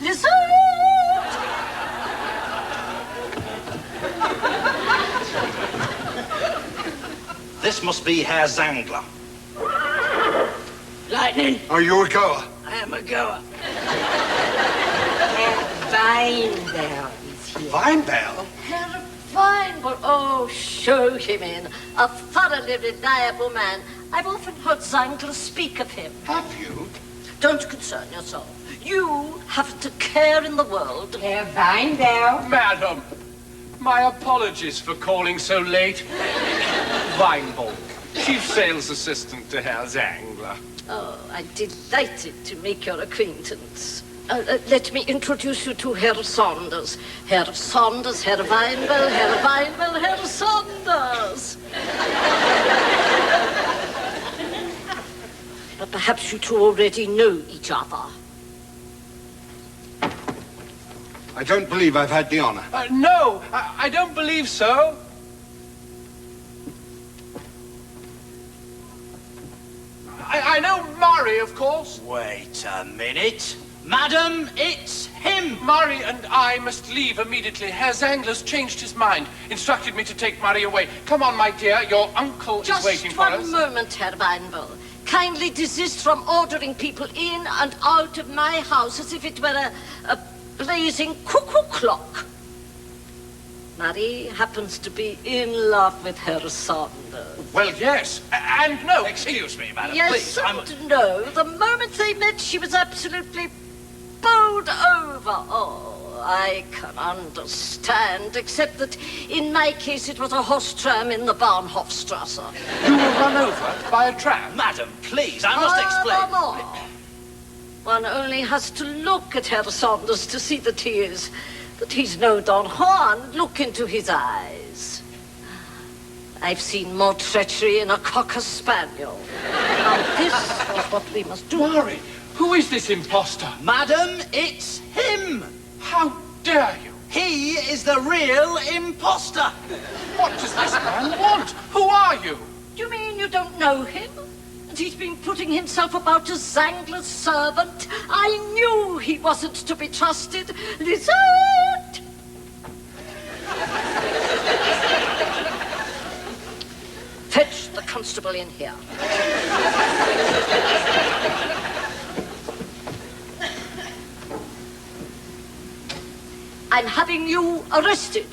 Lizette! This must be Herr Zangler. Lightning. Are you a goer? I am a goer. Weinberg is here. Weinberg? Herr Weinberg. Oh, show him in. A thoroughly reliable man. I've often heard Zangler speak of him. Have you? Don't concern yourself. You haven't a care in the world. Herr Weinberg. Madam, my apologies for calling so late. Weinberg, chief sales assistant to Herr Zangler. Oh, I'm delighted to make your acquaintance. Let me introduce you to Herr Sunders. Herr Sunders, Herr Weinberg, Herr Weinberg, Herr Sunders. But perhaps you two already know each other. I don't believe I've had the honor. No, I don't believe so. I know Murray, of course. Wait a minute. Madam, it's him. Murray and I must leave immediately. Herr Zangler's changed his mind, instructed me to take Murray away. Come on, my dear, your uncle is waiting for us. Just one moment, Herr Weinberg. Kindly desist from ordering people in and out of my house as if it were a blazing cuckoo clock. Marie happens to be in love with Herr Sunders. Well, yes, and no. Excuse me, madam, Yes, please. and no. The moment they met, she was absolutely bowled over. Oh, I can understand, except that in my case it was a horse tram in the Bahnhofstrasse. You were run over by a tram? Madam, please, I must explain. Furthermore, one only has to look at Herr Sunders to see that he's no Don Juan. Look into his eyes. I've seen more treachery in a cocker spaniel. Now this is what we must do. Mary, who is this imposter? Madam, it's him. How dare you? He is the real imposter. What does this man want? Who are you? Do you mean you don't know him? And he's been putting himself about as Zangler's servant? I knew he wasn't to be trusted. Lizette! Fetch the constable in here. I'm having you arrested.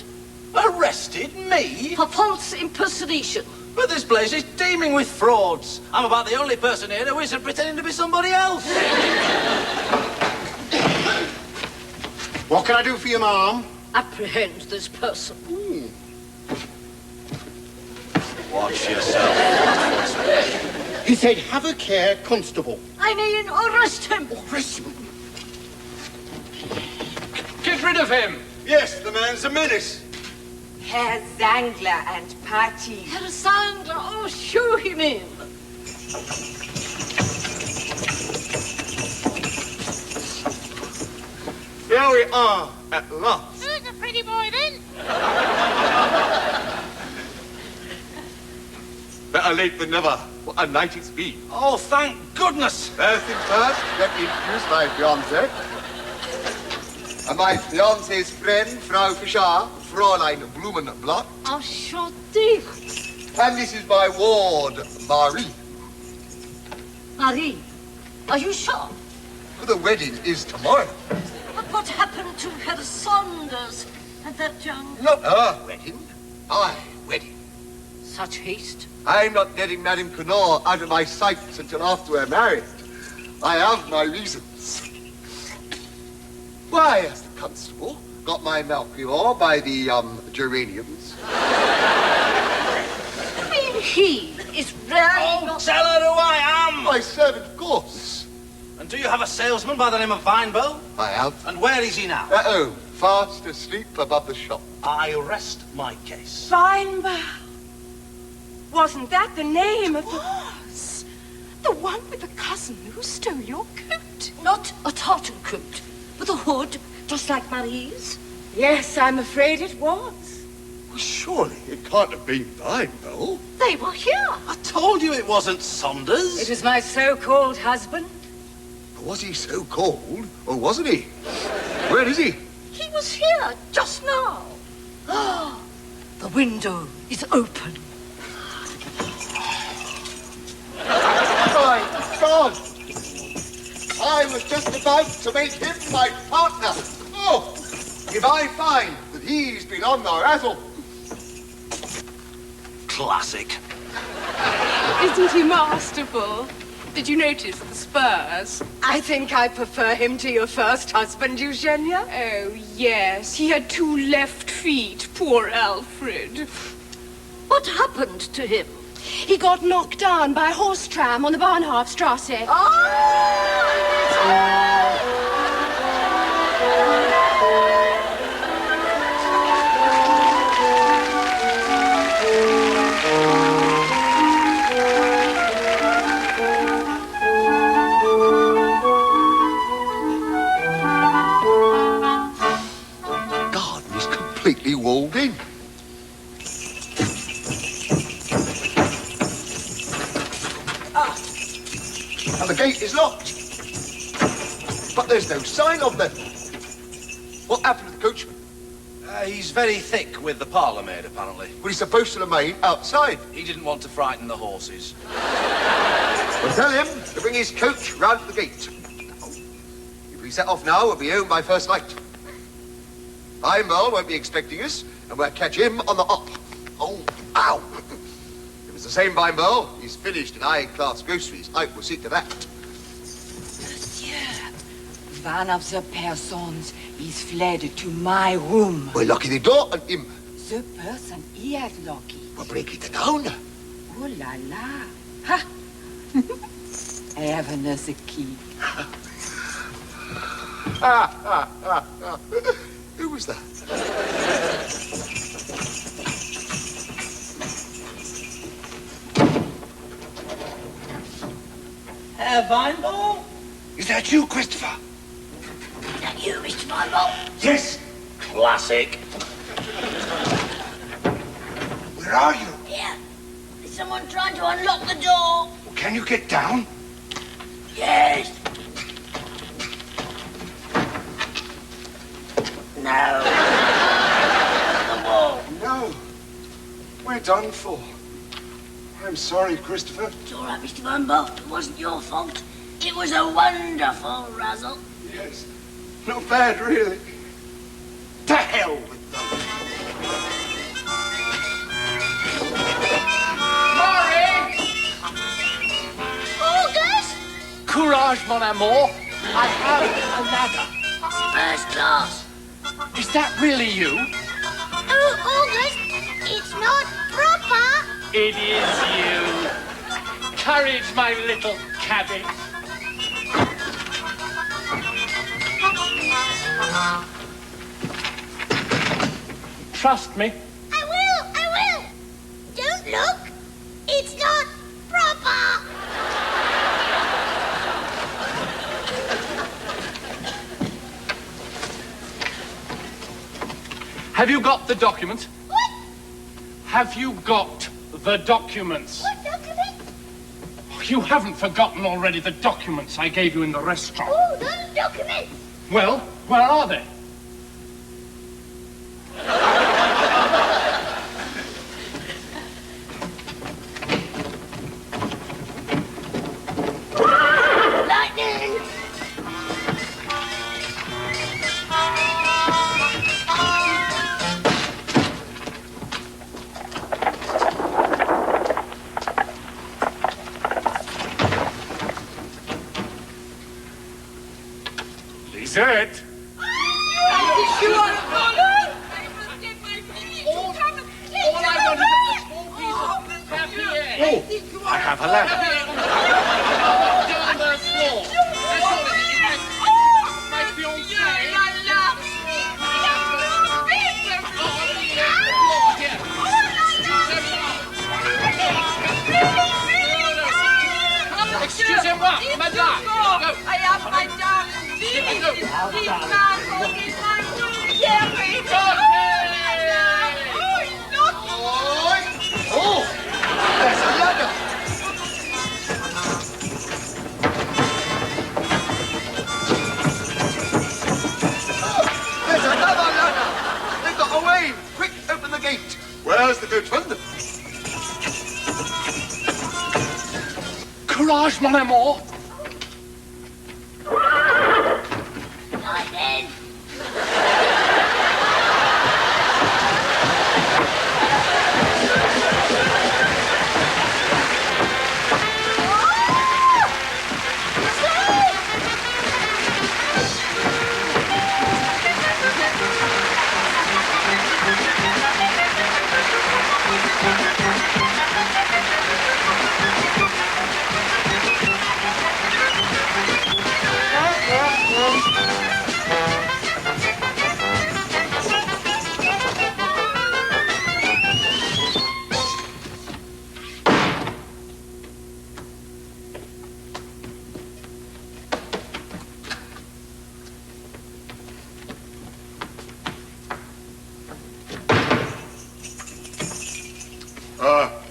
Arrested? Me? For false impersonation. But this place is teeming with frauds. I'm about the only person here who isn't pretending to be somebody else. What can I do for you, ma'am? Apprehend this person. Watch yourself. He said, have a care, constable. I mean, arrest him. Arrest him? Get rid of him. Yes, the man's a menace. Herr Zangler and party. Herr Zangler, oh, shoo him in. Here we are, at last. Who's a pretty boy, then? Better late than never. What a night it's been. Oh, thank goodness. First things first, let me introduce my fiancé. And my fiancé's friend, Frau Fischer, Fräulein Blumenblatt. Enchanté. And this is my ward, Marie. Marie, are you sure? The wedding is tomorrow. But what happened to Herr Sunders and that young... Not her wedding, my wedding. Such haste. I'm not letting Madame Connor out of my sight until after we're married. I have my reasons. Why, has the constable got my Melchior by the, geraniums? I mean, he is really not... Tell her who I am. My servant, of course. And do you have a salesman by the name of Vinebow? I have. And where is he now? At home, fast asleep above the shop. I rest my case. Vinebow. Wasn't that the name of the... Was. The one with the cousin who stole your coat. Not a tartan coat, with a hood, just like Marie's. Yes, I'm afraid it was. Well, surely it can't have been Vinebow. They were here. I told you it wasn't Sunders. It was my so-called husband. Was he so cold, or wasn't he? Where is he? He was here just now. Oh, the window is open. My God! I was just about to make him my partner. Oh, if I find that he's been on the Razzle. Classic. Isn't he masterful? Did you notice the spurs? I think I prefer him to your first husband, Eugenia. Oh, yes. He had 2 left feet, poor Alfred. What happened to him? He got knocked down by a horse tram on the Bahnhofstrasse. Garden is completely walled in. And the gate is locked. But there's no sign of them. What happened to the coachman? He's very thick with the parlour maid, apparently. Well, he's supposed to remain outside. He didn't want to frighten the horses. Well, tell him to bring his coach round to the gate. If we set off now, we'll be home by first light. Einmal won't be expecting us, and we'll catch him on the hop. Oh, ow! If it's the same Einmal, he's finished in high-class groceries. I will see to that. Monsieur, one of the persons is fled to my room. Well, lock the door on him. The person is lucky. Well, break it down. Oh la la. Ha! I have another key. Who was that? Herr Weinball? Is that you, Christopher? Is that you, Mr. Weinball? Yes. Classic. Where are you? Here. Is someone trying to unlock the door? Can you get down? Yes. No. The wall. No. We're done for. I'm sorry, Christopher. It's all right, Mr. Weinball. It wasn't your fault. It was a wonderful Razzle. Yes. Not bad, really. To hell with them. August! Courage, mon amour. I have a ladder. First class. Is that really you? Oh, August, it's not proper. It is you. Courage, my little cabbage. Trust me. I will. Don't look. It's not proper. Have you got the document? What? Have you got the documents? What document? You haven't forgotten already the documents I gave you in the restaurant. Oh, those documents. Well, where are they? Lightning! Lisette! Oh, I have a ladder. Down the floor. My fiancé. Excusez-moi, madame. I have my darling. He's not holding my new Jerry. Oh, there's a ladder. There's another ladder. They've got away. Quick, open the gate. Where's the coachman? Courage, mon amour. Lightning!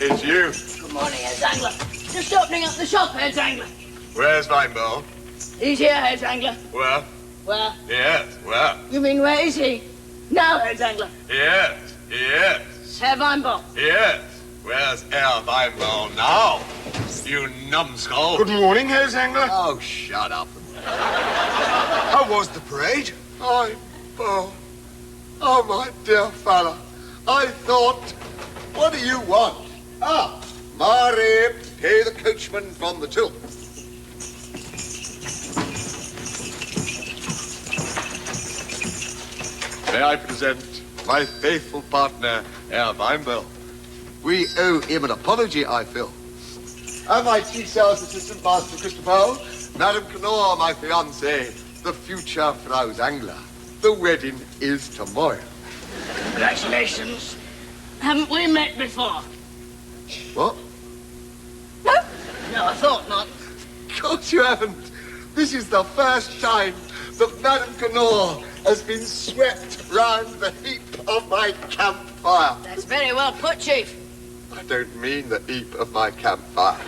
It's you. Good morning, Herr Zangler. Just opening up the shop, Herr Zangler. Where's Weinball? He's here, Herr Zangler. Well, Where? yes, well, You mean where is he? Now, Herr Zangler. yes, Herr Weinball. yes. Where's Herr Weinball now? You numbskull. Good morning, Herr Zangler. Oh, shut up. How was the parade? Oh, my dear fella. I thought, what do you want? Ah, Mare, pay the coachman from the till. may I present my faithful partner, Herr Weinberg. We owe him an apology, I feel. And my chief sales assistant, Master Christopher, Madame Knorr, my fiancé, the future Frau Zangler. The wedding is tomorrow. Congratulations. Haven't we met before? What? No, I thought not. Of course you haven't. This is the first time that Madame Knorr has been swept round the heap of my campfire. That's very well put, Chief. I don't mean the heap of my campfire.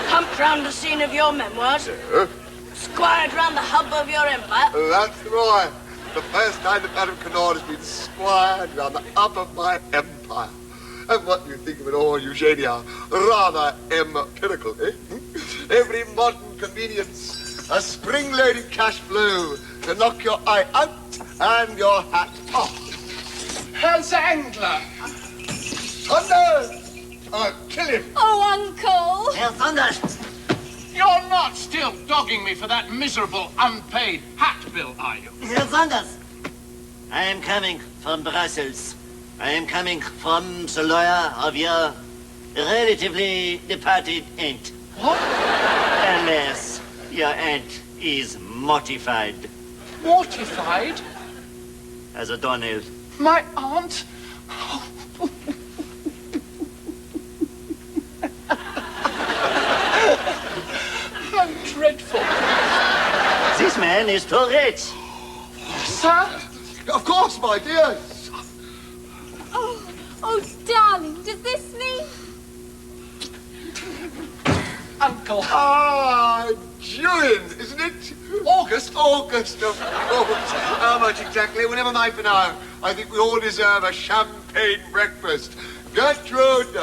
Humped round the scene of your memoirs. No. Squired round the hub of your empire. That's right. The first time that Madame Knorr has been squired round the hub of my empire. And what do you think of it all, Eugenia? Rather empirical, eh? Every modern convenience, a spring-loaded cash flow to knock your eye out and your hat off. Herr Zangler! Sunders! I'll kill him. Oh, Uncle! Herr Sunders! You're not still dogging me for that miserable unpaid hat bill, are you? Herr Sunders! I am coming from Brussels. I am coming from the lawyer of your relatively departed aunt. What? Unless your aunt is mortified. Mortified? As a doornail. My aunt? How dreadful. This man is too rich. Sir? Of course, my dear. Oh, darling, does this mean... Uncle. Ah, June, isn't it? August? August, of course. How much exactly? Well, never mind for now. I think we all deserve a champagne breakfast. Gertrude,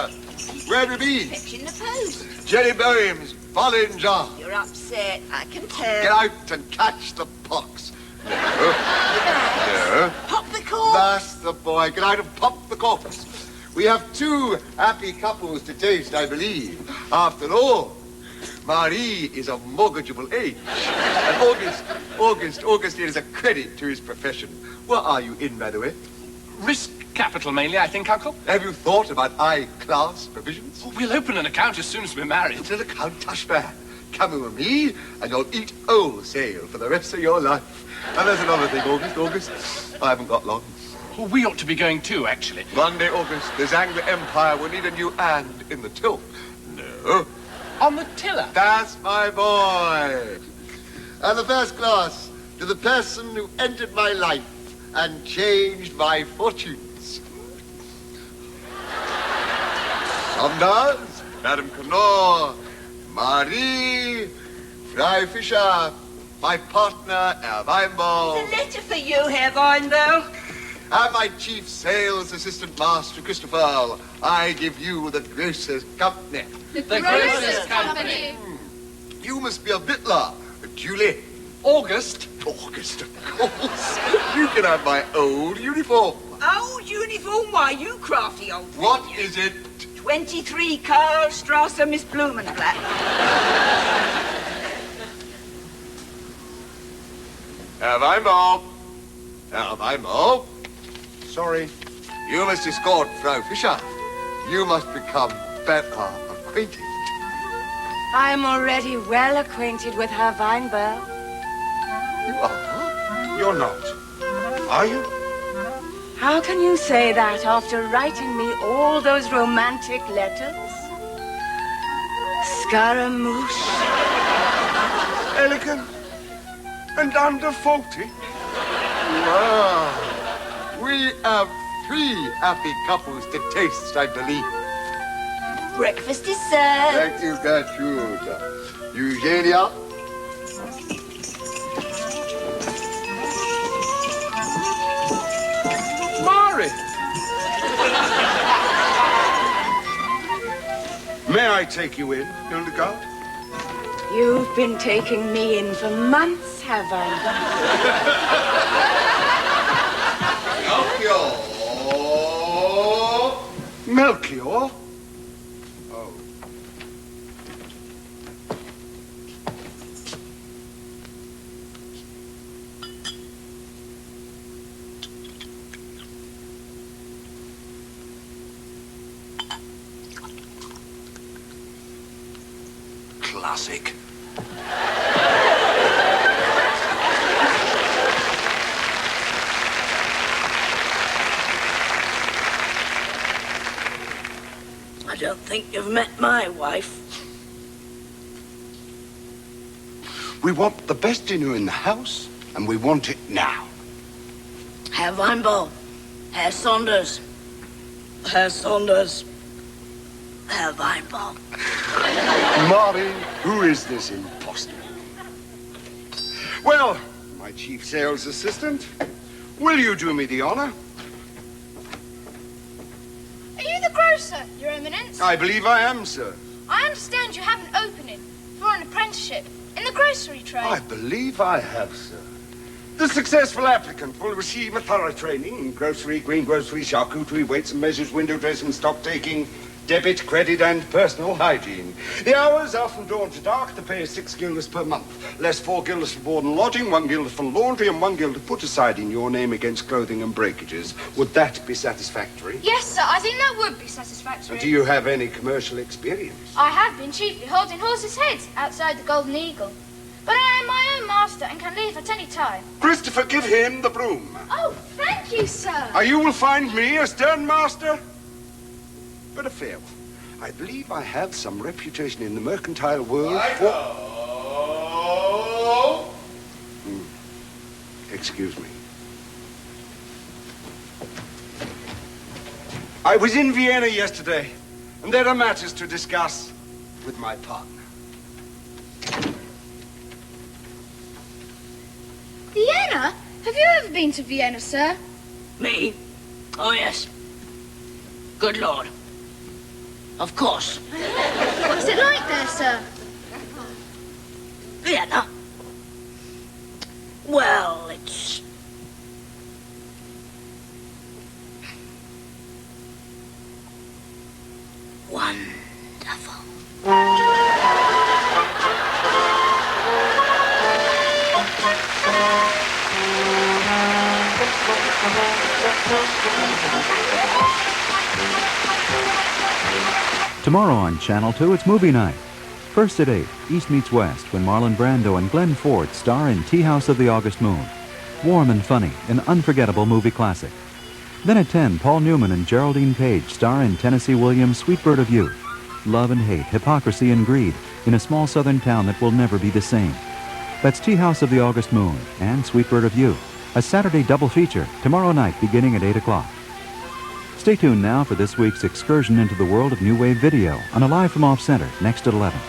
where do we be? Fetching the post. Jenny Boehm's Bollinger jar. You're upset, I can tell. Get out and catch the pox. No. No. Pop the cork. That's the boy. Get out and pop the corks. We have two happy couples to taste, I believe. After all, Marie is of mortgageable age. And August is a credit to his profession. What are you in, by the way? Risk capital mainly, I think, Uncle. Have you thought about high-class provisions? Oh, we'll open an account as soon as we're married. It's an account, Tushman. Come with me, and you'll eat wholesale for the rest of your life. And there's another thing, August. I haven't got long. Well, we ought to be going too, actually. One day, August, the Zangler Empire will need a new hand in the till. No. On the tiller? That's my boy. And the first class to the person who entered my life and changed my fortunes. Sunders, Madame Knorr, Marie, Frau Fischer, my partner, Herr Weinberg. The letter for you, Herr Weinberg. And my chief sales assistant, Master Christopher. I give you the grocer's company. The Grocer's Company. You must be a Vittler, Julie. August? August, of course. You can have my old uniform. Old uniform? Why, you crafty old... What is it? 23 Karlstrasse, Miss Blumenblatt. Herr Weinberg. Herr Weinberg. Sorry. You must escort Frau Fischer. You must become better acquainted. I'm already well acquainted with Herr Weinberg. You are? You're not. Are you? How can you say that after writing me all those romantic letters? Scaramouche. Elegant. And under 40. Wow. We have 3 happy couples to taste, I believe. Breakfast is served. Thank you, Gertrude. Eugenia? Mari! May I take you in, Hildegard? You've been taking me in for months, have I? Melchior! Melchior? Oh. classic. I don't think you've met my wife. We want the best dinner in the house, and we want it now. Herr Weinball, Herr Sunders, Herr Sunders, Herr Weinball. Marty, who is this imposter? Well, my chief sales assistant, will you do me the honor? Are you the grocer, Your Eminence? I believe I am, sir. I understand you have an opening for an apprenticeship in the grocery trade. I believe I have, sir. The successful applicant will receive a thorough training in grocery, greengrocery, charcuterie, weights and measures, window dressing, stock taking, debit, credit, and personal hygiene. The hours are from dawn to dark. The pay is 6 guilders per month, less 4 guilders for board and lodging, 1 guilder for laundry, and 1 guilder put aside in your name against clothing and breakages. Would that be satisfactory? Yes, sir, I think that would be satisfactory. Do you have any commercial experience? I have been chiefly holding horses' heads outside the Golden Eagle. But I am my own master and can leave at any time. Christopher, give him the broom. Oh, thank you, sir. You will find me a stern master, but a fair one. I believe I have some reputation in the mercantile world for... Excuse me. I was in Vienna yesterday, and there are matters to discuss with my partner. Vienna? Have you ever been to Vienna, sir? Me? Oh, yes. Good Lord. Of course. What's it like there, sir? Vienna? Well, it's... wonderful. Tomorrow on Channel 2, it's movie night. First at 8, East meets West, when Marlon Brando and Glenn Ford star in Tea House of the August Moon. Warm and funny, an unforgettable movie classic. Then at 10, Paul Newman and Geraldine Page star in Tennessee Williams' Sweet Bird of Youth. Love and hate, hypocrisy and greed in a small southern town that will never be the same. That's Tea House of the August Moon and Sweet Bird of Youth, a Saturday double feature, tomorrow night beginning at 8 o'clock. Stay tuned now for this week's excursion into the world of New Wave video on A Live from Off Center, next at 11.